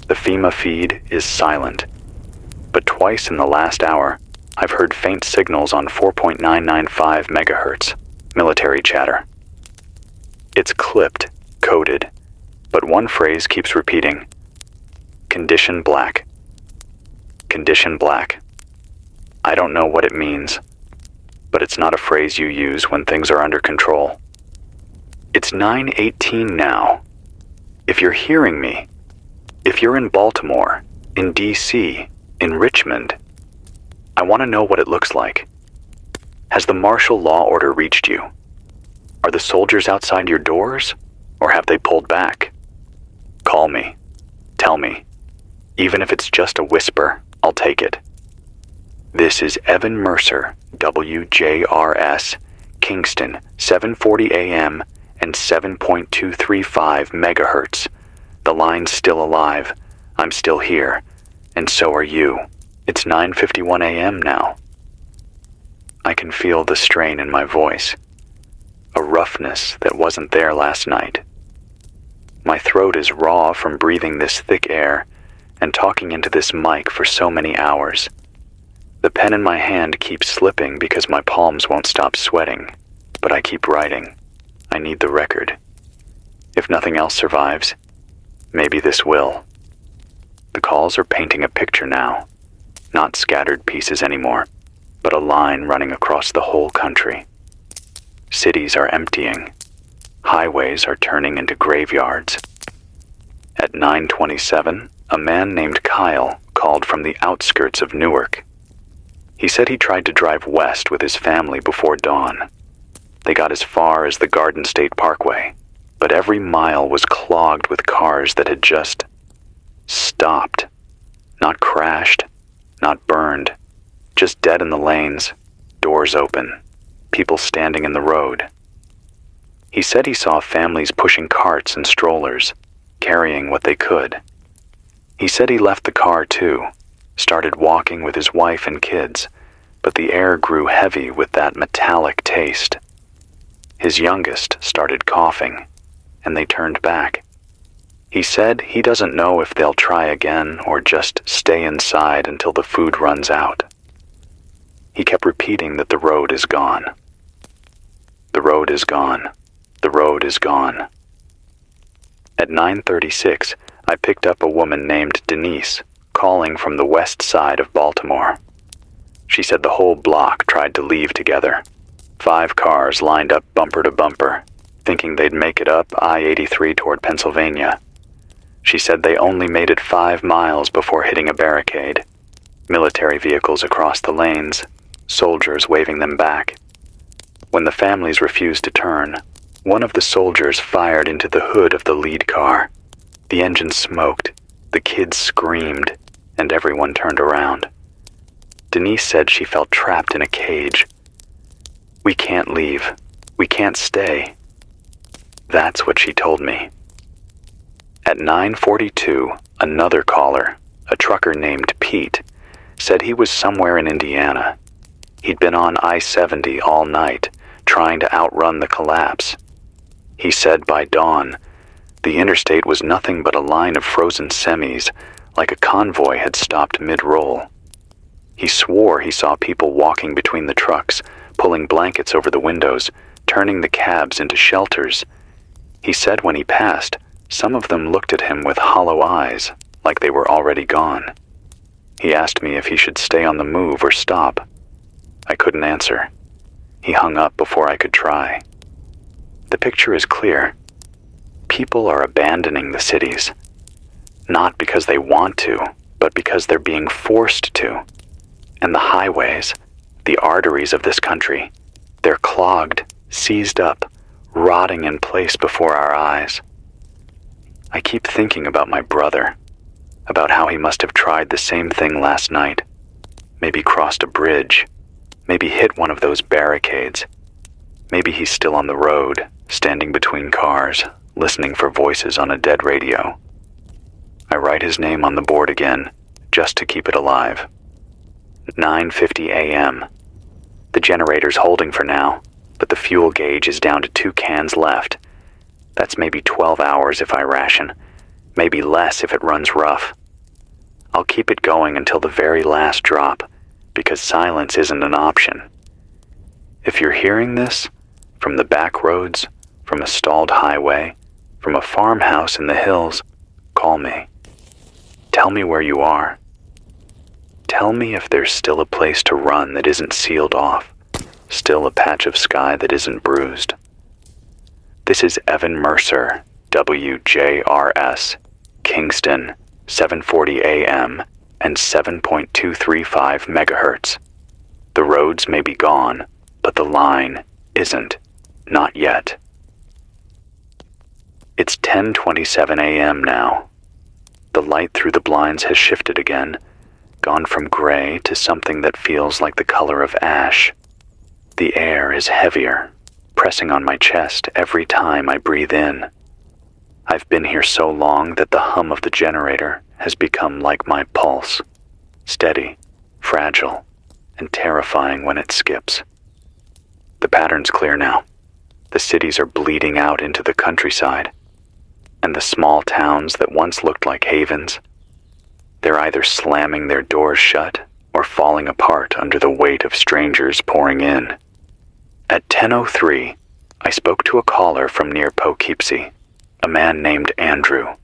The FEMA feed is silent. But twice in the last hour, I've heard faint signals on 4.995 megahertz, military chatter. It's clipped, coded, but one phrase keeps repeating. Condition black. Condition black. I don't know what it means, but it's not a phrase you use when things are under control. It's 9:18 now. If you're hearing me, if you're in Baltimore, in DC, in Richmond, I want to know what it looks like. Has the martial law order reached you? Are the soldiers outside your doors, or have they pulled back? Call me. Tell me. Even if it's just a whisper, I'll take it. This is Evan Mercer, WJRS, Kingston, 740 AM and 7.235 megahertz. The line's still alive. I'm still here. And so are you. It's 9:51 AM now. I can feel the strain in my voice. A roughness that wasn't there last night. My throat is raw from breathing this thick air and talking into this mic for so many hours. The pen in my hand keeps slipping because my palms won't stop sweating, but I keep writing. I need the record. If nothing else survives, maybe this will. The calls are painting a picture now, not scattered pieces anymore, but a line running across the whole country. Cities are emptying. Highways are turning into graveyards. At 9:27, a man named Kyle called from the outskirts of Newark. He said he tried to drive west with his family before dawn. They got as far as the Garden State Parkway, but every mile was clogged with cars that had just stopped. Not crashed, not burned, just dead in the lanes, doors open, people standing in the road. He said he saw families pushing carts and strollers, carrying what they could. He said he left the car too, started walking with his wife and kids, but the air grew heavy with that metallic taste. His youngest started coughing, and they turned back. He said he doesn't know if they'll try again or just stay inside until the food runs out. He kept repeating that the road is gone. The road is gone. The road is gone. At 9:36, I picked up a woman named Denise, calling from the west side of Baltimore. She said the whole block tried to leave together. 5 cars lined up bumper to bumper, thinking they'd make it up I-83 toward Pennsylvania. She said they only made it 5 miles before hitting a barricade. Military vehicles across the lanes, soldiers waving them back. When the families refused to turn, one of the soldiers fired into the hood of the lead car. The engine smoked, the kids screamed, and everyone turned around. Denise said she felt trapped in a cage. We can't leave. We can't stay. That's what she told me. At 9:42, another caller, a trucker named Pete, said he was somewhere in Indiana. He'd been on I-70 all night, trying to outrun the collapse. He said by dawn, the interstate was nothing but a line of frozen semis, like a convoy had stopped mid-roll. He swore he saw people walking between the trucks, pulling blankets over the windows, turning the cabs into shelters. He said when he passed, some of them looked at him with hollow eyes, like they were already gone. He asked me if he should stay on the move or stop. I couldn't answer. He hung up before I could try. The picture is clear. People are abandoning the cities. Not because they want to, but because they're being forced to. And the highways, the arteries of this country, they're clogged, seized up, rotting in place before our eyes. I keep thinking about my brother, about how he must have tried the same thing last night, maybe crossed a bridge, maybe hit one of those barricades. Maybe he's still on the road, standing between cars, listening for voices on a dead radio. I write his name on the board again, just to keep it alive. 9:50 a.m. The generator's holding for now, but the fuel gauge is down to 2 cans left. That's maybe 12 hours if I ration, maybe less if it runs rough. I'll keep it going until the very last drop, because silence isn't an option. If you're hearing this, from the back roads, from a stalled highway, from a farmhouse in the hills, call me. Tell me where you are. Tell me if there's still a place to run that isn't sealed off, still a patch of sky that isn't bruised. This is Evan Mercer, WJRS, Kingston, 740 AM and 7.235 megahertz. The roads may be gone, but the line isn't. Not yet. It's 10:27 a.m. now. The light through the blinds has shifted again, gone from gray to something that feels like the color of ash. The air is heavier, pressing on my chest every time I breathe in. I've been here so long that the hum of the generator has become like my pulse, steady, fragile, and terrifying when it skips. The pattern's clear now. The cities are bleeding out into the countryside, and the small towns that once looked like havens, they're either slamming their doors shut or falling apart under the weight of strangers pouring in. At 10:03, I spoke to a caller from near Poughkeepsie, a man named Andrew.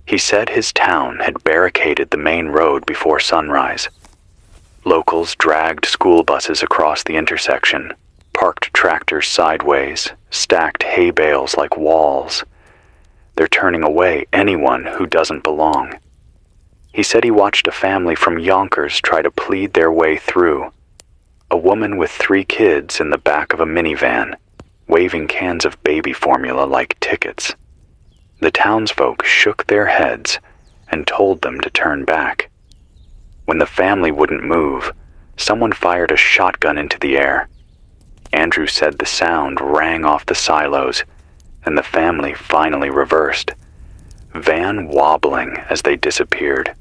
He said his town had barricaded the main road before sunrise. Locals dragged school buses across the intersection, parked tractors sideways, stacked hay bales like walls. They're turning away anyone who doesn't belong. He said he watched a family from Yonkers try to plead their way through. A woman with 3 kids in the back of a minivan, waving cans of baby formula like tickets. The townsfolk shook their heads and told them to turn back. When the family wouldn't move, someone fired a shotgun into the air. Andrew said the sound rang off the silos, and the family finally reversed, van wobbling as they disappeared.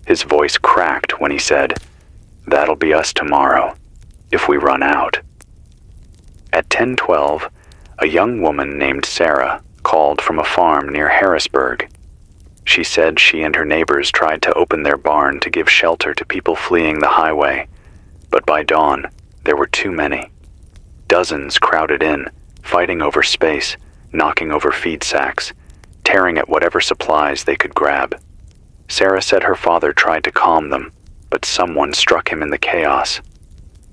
His voice cracked when he said, "That'll be us tomorrow, if we run out." At 10:12, a young woman named Sarah called from a farm near Harrisburg. She said she and her neighbors tried to open their barn to give shelter to people fleeing the highway, but by dawn, there were too many. Dozens crowded in, fighting over space, knocking over feed sacks, tearing at whatever supplies they could grab. Sarah said her father tried to calm them, but someone struck him in the chaos.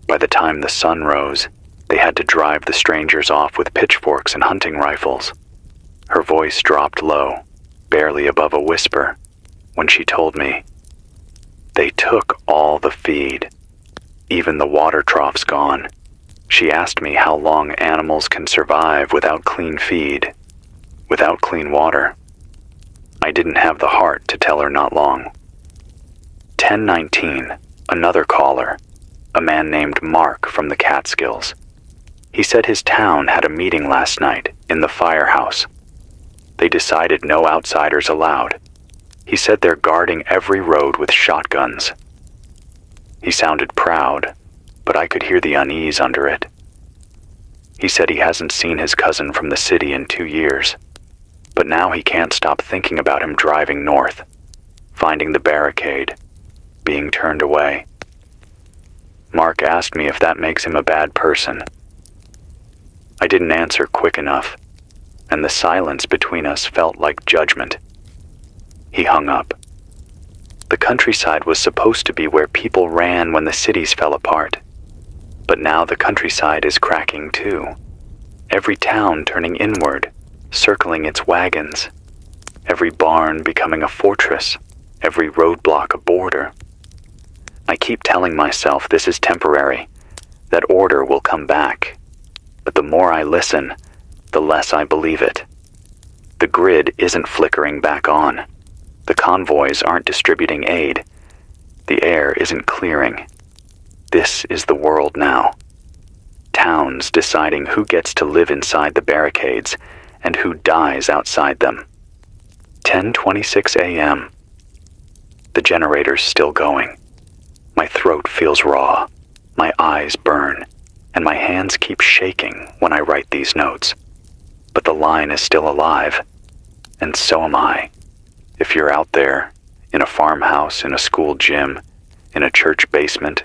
By the time the sun rose, they had to drive the strangers off with pitchforks and hunting rifles. Her voice dropped low, barely above a whisper, when she told me, "They took all the feed. Even the water trough's gone." She asked me how long animals can survive without clean feed, without clean water. I didn't have the heart to tell her not long. 10:19, another caller, a man named Mark from the Catskills. He said his town had a meeting last night in the firehouse. They decided no outsiders allowed. He said they're guarding every road with shotguns. He sounded proud, but I could hear the unease under it. He said he hasn't seen his cousin from the city in 2 years, but now he can't stop thinking about him driving north, finding the barricade, being turned away. Mark asked me if that makes him a bad person. I didn't answer quick enough, and the silence between us felt like judgment. He hung up. The countryside was supposed to be where people ran when the cities fell apart. But now the countryside is cracking too. Every town turning inward, circling its wagons. Every barn becoming a fortress, every roadblock a border. I keep telling myself this is temporary, that order will come back. But the more I listen, the less I believe it. The grid isn't flickering back on. The convoys aren't distributing aid. The air isn't clearing. This is the world now. Towns deciding who gets to live inside the barricades and who dies outside them. 10:26 a.m. The generator's still going. My throat feels raw, my eyes burn, and my hands keep shaking when I write these notes. But the line is still alive, and so am I. If you're out there, in a farmhouse, in a school gym, in a church basement,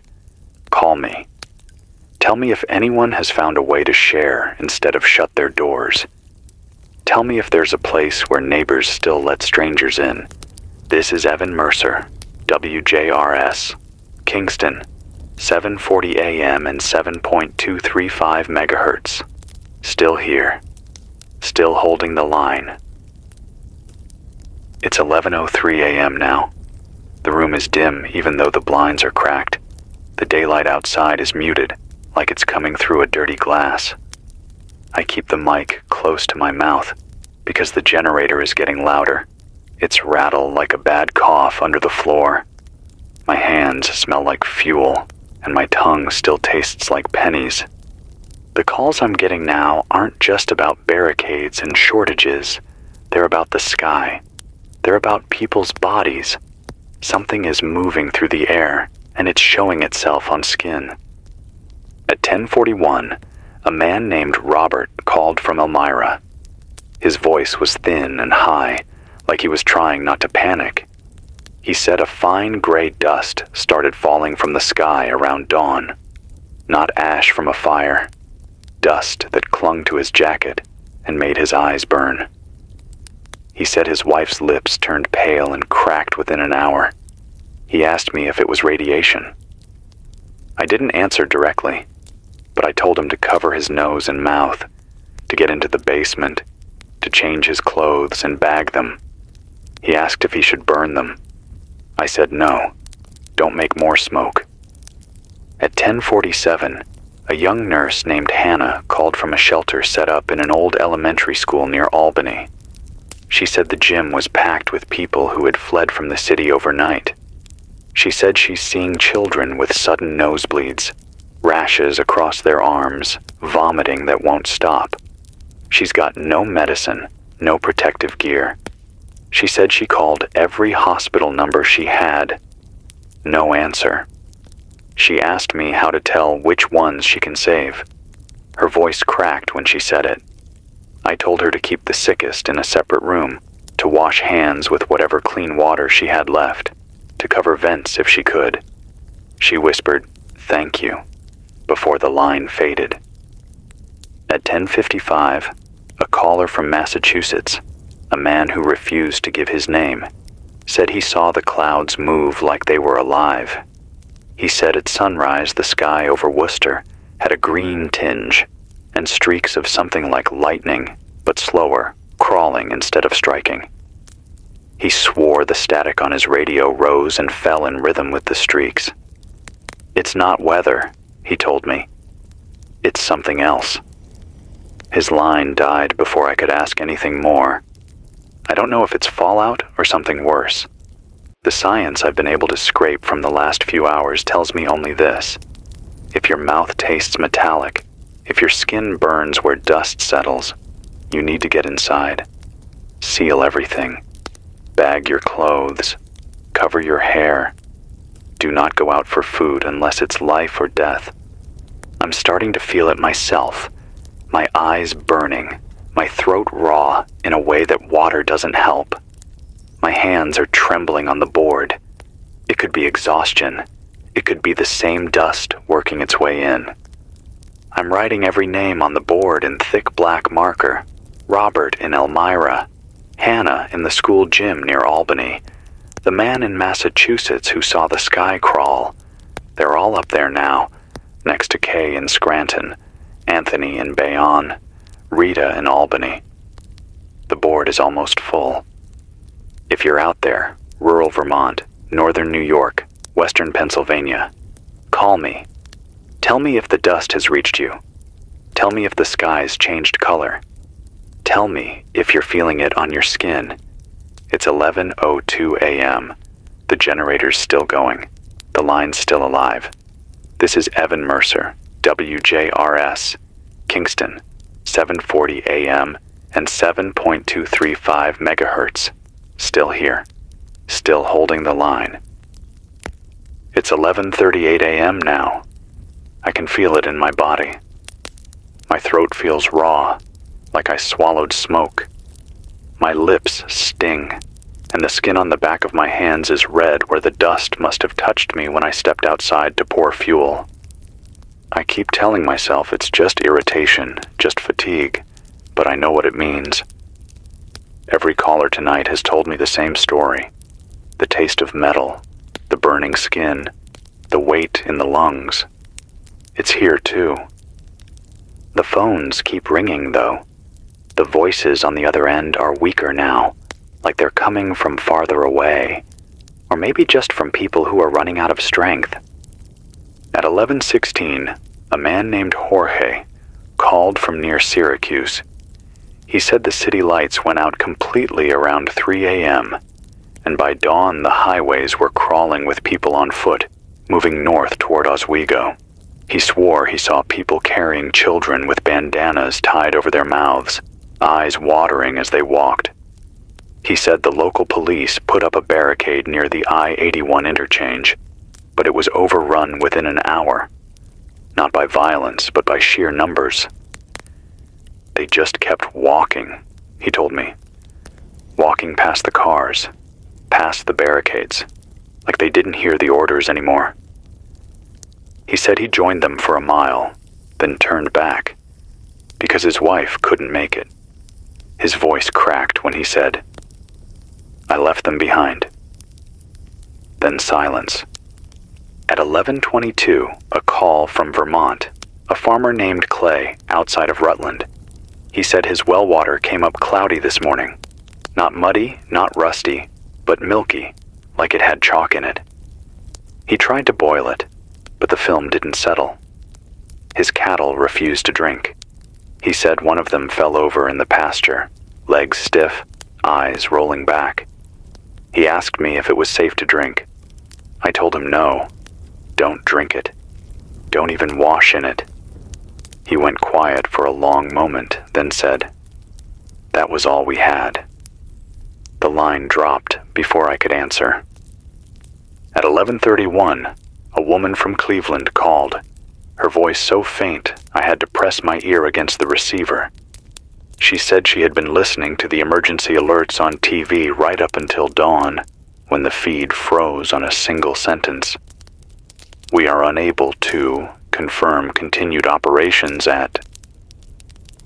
call me. Tell me if anyone has found a way to share instead of shut their doors. Tell me if there's a place where neighbors still let strangers in. This is Evan Mercer, WJRS, Kingston, 7:40 a.m. and 7.235 megahertz. Still here. Still holding the line. It's 11:03 a.m. now. The room is dim even though the blinds are cracked. The daylight outside is muted, like it's coming through a dirty glass. I keep the mic close to my mouth because the generator is getting louder. Its rattle like a bad cough under the floor. My hands smell like fuel, and my tongue still tastes like pennies. The calls I'm getting now aren't just about barricades and shortages. They're about the sky. They're about people's bodies. Something is moving through the air, and it's showing itself on skin. At 10:41, a man named Robert called from Elmira. His voice was thin and high, like he was trying not to panic. He said a fine gray dust started falling from the sky around dawn. Not ash from a fire. dust that clung to his jacket and made his eyes burn. He said his wife's lips turned pale and cracked within an hour. He asked me if it was radiation. I didn't answer directly, but I told him to cover his nose and mouth, to get into the basement, to change his clothes and bag them. He asked if he should burn them. I said no, don't make more smoke. At 10:47, a young nurse named Hannah called from a shelter set up in an old elementary school near Albany. She said the gym was packed with people who had fled from the city overnight. She said she's seeing children with sudden nosebleeds, rashes across their arms, vomiting that won't stop. She's got no medicine, no protective gear. She said she called every hospital number she had. No answer. She asked me how to tell which ones she can save. Her voice cracked when she said it. I told her to keep the sickest in a separate room, to wash hands with whatever clean water she had left, to cover vents if she could. She whispered, "Thank you," before the line faded. At 10:55, a caller from Massachusetts, a man who refused to give his name, said he saw the clouds move like they were alive. He said at sunrise the sky over Worcester had a green tinge and streaks of something like lightning, but slower, crawling instead of striking. He swore the static on his radio rose and fell in rhythm with the streaks. "It's not weather," he told me. "It's something else." His line died before I could ask anything more. I don't know if it's fallout or something worse. The science I've been able to scrape from the last few hours tells me only this. If your mouth tastes metallic, if your skin burns where dust settles, you need to get inside. Seal everything. Bag your clothes. Cover your hair. Do not go out for food unless it's life or death. I'm starting to feel it myself. My eyes burning, my throat raw in a way that water doesn't help. My hands are trembling on the board. It could be exhaustion. It could be the same dust working its way in. I'm writing every name on the board in thick black marker. Robert in Elmira, Hannah in the school gym near Albany, the man in Massachusetts who saw the sky crawl. They're all up there now, next to Kay in Scranton, Anthony in Bayonne, Rita in Albany. The board is almost full. If you're out there, rural Vermont, northern New York, western Pennsylvania, call me. Tell me if the dust has reached you. Tell me if the sky's changed color. Tell me if you're feeling it on your skin. It's 11:02 a.m. The generator's still going. The line's still alive. This is Evan Mercer, WJRS, Kingston, 7:40 a.m. and 7.235 megahertz. Still here. Still holding the line. It's 11:38 a.m. now. I can feel it in my body. My throat feels raw, like I swallowed smoke. My lips sting, and the skin on the back of my hands is red where the dust must have touched me when I stepped outside to pour fuel. I keep telling myself it's just irritation, just fatigue, but I know what it means. Every caller tonight has told me the same story. The taste of metal, the burning skin, the weight in the lungs. It's here too. The phones keep ringing though. The voices on the other end are weaker now, like they're coming from farther away, or maybe just from people who are running out of strength. At 11:16, a man named Jorge called from near Syracuse. He said the city lights went out completely around 3 a.m., and by dawn the highways were crawling with people on foot, moving north toward Oswego. He swore he saw people carrying children with bandanas tied over their mouths, eyes watering as they walked. He said the local police put up a barricade near the I-81 interchange, but it was overrun within an hour. Not by violence, but by sheer numbers. They just kept walking, he told me. Walking past the cars, past the barricades, like they didn't hear the orders anymore. He said he joined them for a mile, then turned back, because his wife couldn't make it. His voice cracked when he said, "I left them behind." Then silence. At 11:22, a call from Vermont, a farmer named Clay outside of Rutland. He said his well water came up cloudy this morning. Not muddy, not rusty, but milky, like it had chalk in it. He tried to boil it, but the film didn't settle. His cattle refused to drink. He said one of them fell over in the pasture, legs stiff, eyes rolling back. He asked me if it was safe to drink. I told him no, don't drink it. Don't even wash in it. He went quiet for a long moment, then said, "That was all we had." The line dropped before I could answer. At 11:31, a woman from Cleveland called, her voice so faint I had to press my ear against the receiver. She said she had been listening to the emergency alerts on TV right up until dawn, when the feed froze on a single sentence. "We are unable to confirm continued operations at..."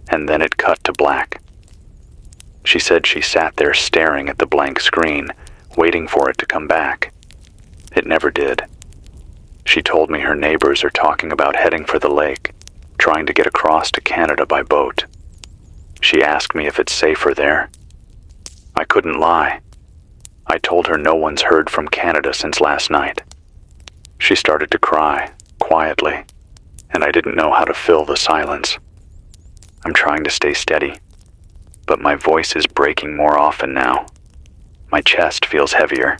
And then it cut to black. She said she sat there staring at the blank screen, waiting for it to come back. It never did. She told me her neighbors are talking about heading for the lake, trying to get across to Canada by boat. She asked me if it's safer there. I couldn't lie. I told her no one's heard from Canada since last night. She started to cry, quietly, and I didn't know how to fill the silence. I'm trying to stay steady, but my voice is breaking more often now. My chest feels heavier.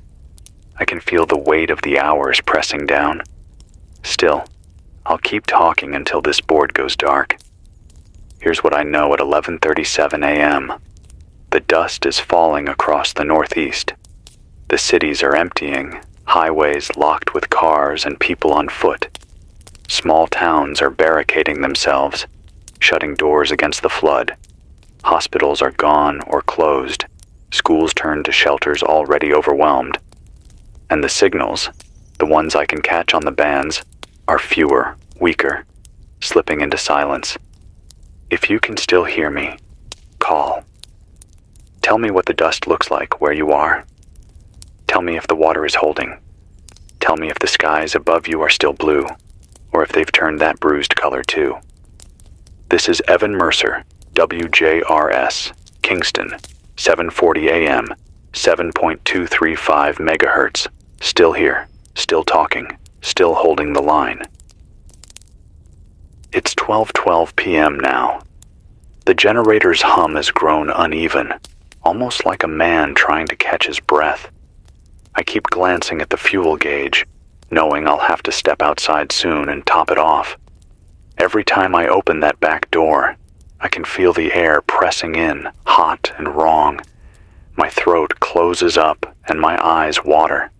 I can feel the weight of the hours pressing down. Still, I'll keep talking until this board goes dark. Here's what I know at 11:37 a.m. The dust is falling across the northeast. The cities are emptying, highways locked with cars and people on foot. Small towns are barricading themselves, shutting doors against the flood. Hospitals are gone or closed. Schools turned to shelters already overwhelmed. And the signals, the ones I can catch on the bands, are fewer, weaker, slipping into silence. If you can still hear me, call. Tell me what the dust looks like where you are. Tell me if the water is holding. Tell me if the skies above you are still blue, or if they've turned that bruised color too. This is Evan Mercer, WJRS, Kingston, 7:40 a.m., 7.235 megahertz. Still here, still talking, still holding the line. It's 12:12 p.m. now. The generator's hum has grown uneven, almost like a man trying to catch his breath. I keep glancing at the fuel gauge, knowing I'll have to step outside soon and top it off. Every time I open that back door, I can feel the air pressing in, hot and wrong. My throat closes up and my eyes water.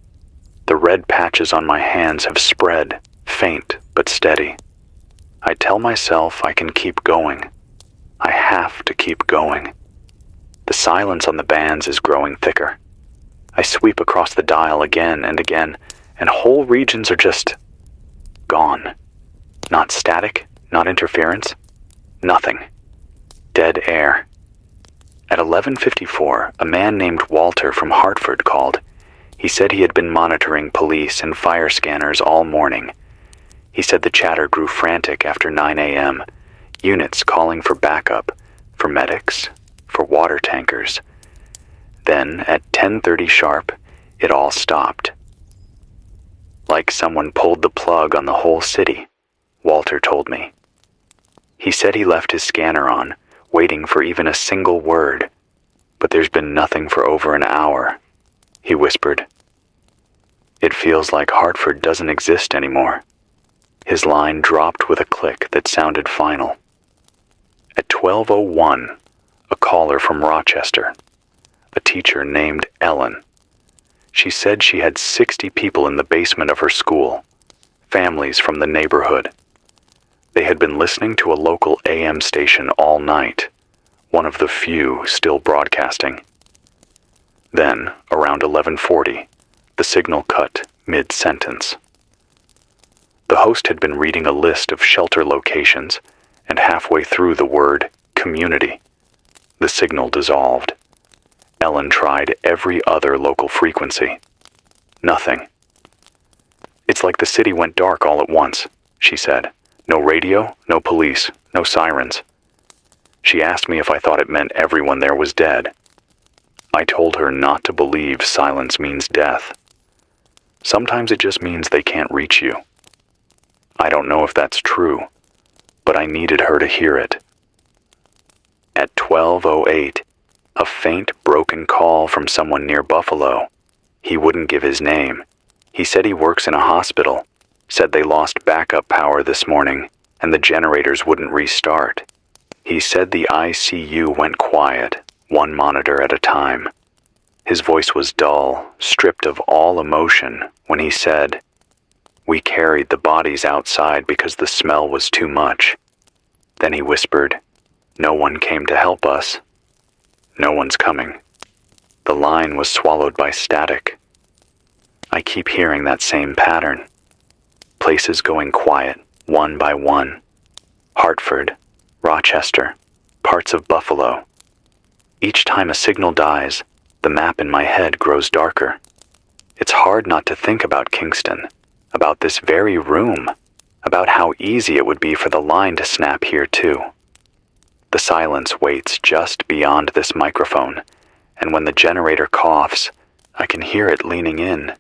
The red patches on my hands have spread, faint but steady. I tell myself I can keep going. I have to keep going. The silence on the bands is growing thicker. I sweep across the dial again and again, and whole regions are just gone. Not static, not interference, nothing. Dead air. At 11:54, a man named Walter from Hartford called. He said he had been monitoring police and fire scanners all morning. He said the chatter grew frantic after 9 a.m., units calling for backup, for medics, for water tankers. Then, at 10:30 sharp, it all stopped. Like someone pulled the plug on the whole city, Walter told me. He said he left his scanner on, waiting for even a single word, but there's been nothing for over an hour, he whispered. It feels like Hartford doesn't exist anymore. His line dropped with a click that sounded final. At 12:01, a caller from Rochester, a teacher named Ellen. She said she had 60 people in the basement of her school, families from the neighborhood. They had been listening to a local AM station all night, one of the few still broadcasting. Then, around 11:40, the signal cut mid-sentence. The host had been reading a list of shelter locations, and halfway through the word community, the signal dissolved. Ellen tried every other local frequency. Nothing. "It's like the city went dark all at once," she said. "No radio, no police, no sirens." She asked me if I thought it meant everyone there was dead. I told her not to believe silence means death. Sometimes it just means they can't reach you. I don't know if that's true, but I needed her to hear it. At 12:08, a faint, broken call from someone near Buffalo. He wouldn't give his name. He said he works in a hospital, said they lost backup power this morning and the generators wouldn't restart. He said the ICU went quiet, one monitor at a time. His voice was dull, stripped of all emotion when he said, "We carried the bodies outside because the smell was too much." Then he whispered, "No one came to help us. No one's coming." The line was swallowed by static. I keep hearing that same pattern. Places going quiet, one by one. Hartford, Rochester, parts of Buffalo. Each time a signal dies, the map in my head grows darker. It's hard not to think about Kingston, about this very room, about how easy it would be for the line to snap here too. The silence waits just beyond this microphone, and when the generator coughs, I can hear it leaning in.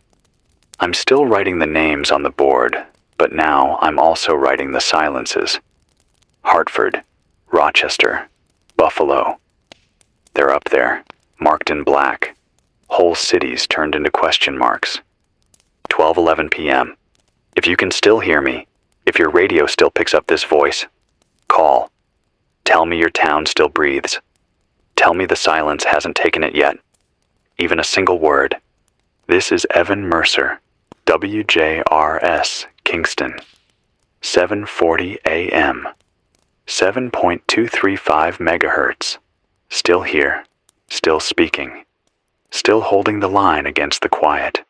I'm still writing the names on the board, but now I'm also writing the silences. Hartford, Rochester, Buffalo. They're up there, marked in black. Whole cities turned into question marks. 12:11 p.m. If you can still hear me, if your radio still picks up this voice, call. Tell me your town still breathes. Tell me the silence hasn't taken it yet. Even a single word. This is Evan Mercer, WJRS, Kingston. 7:40 a.m. 7.235 megahertz. Still here, still speaking, still holding the line against the quiet.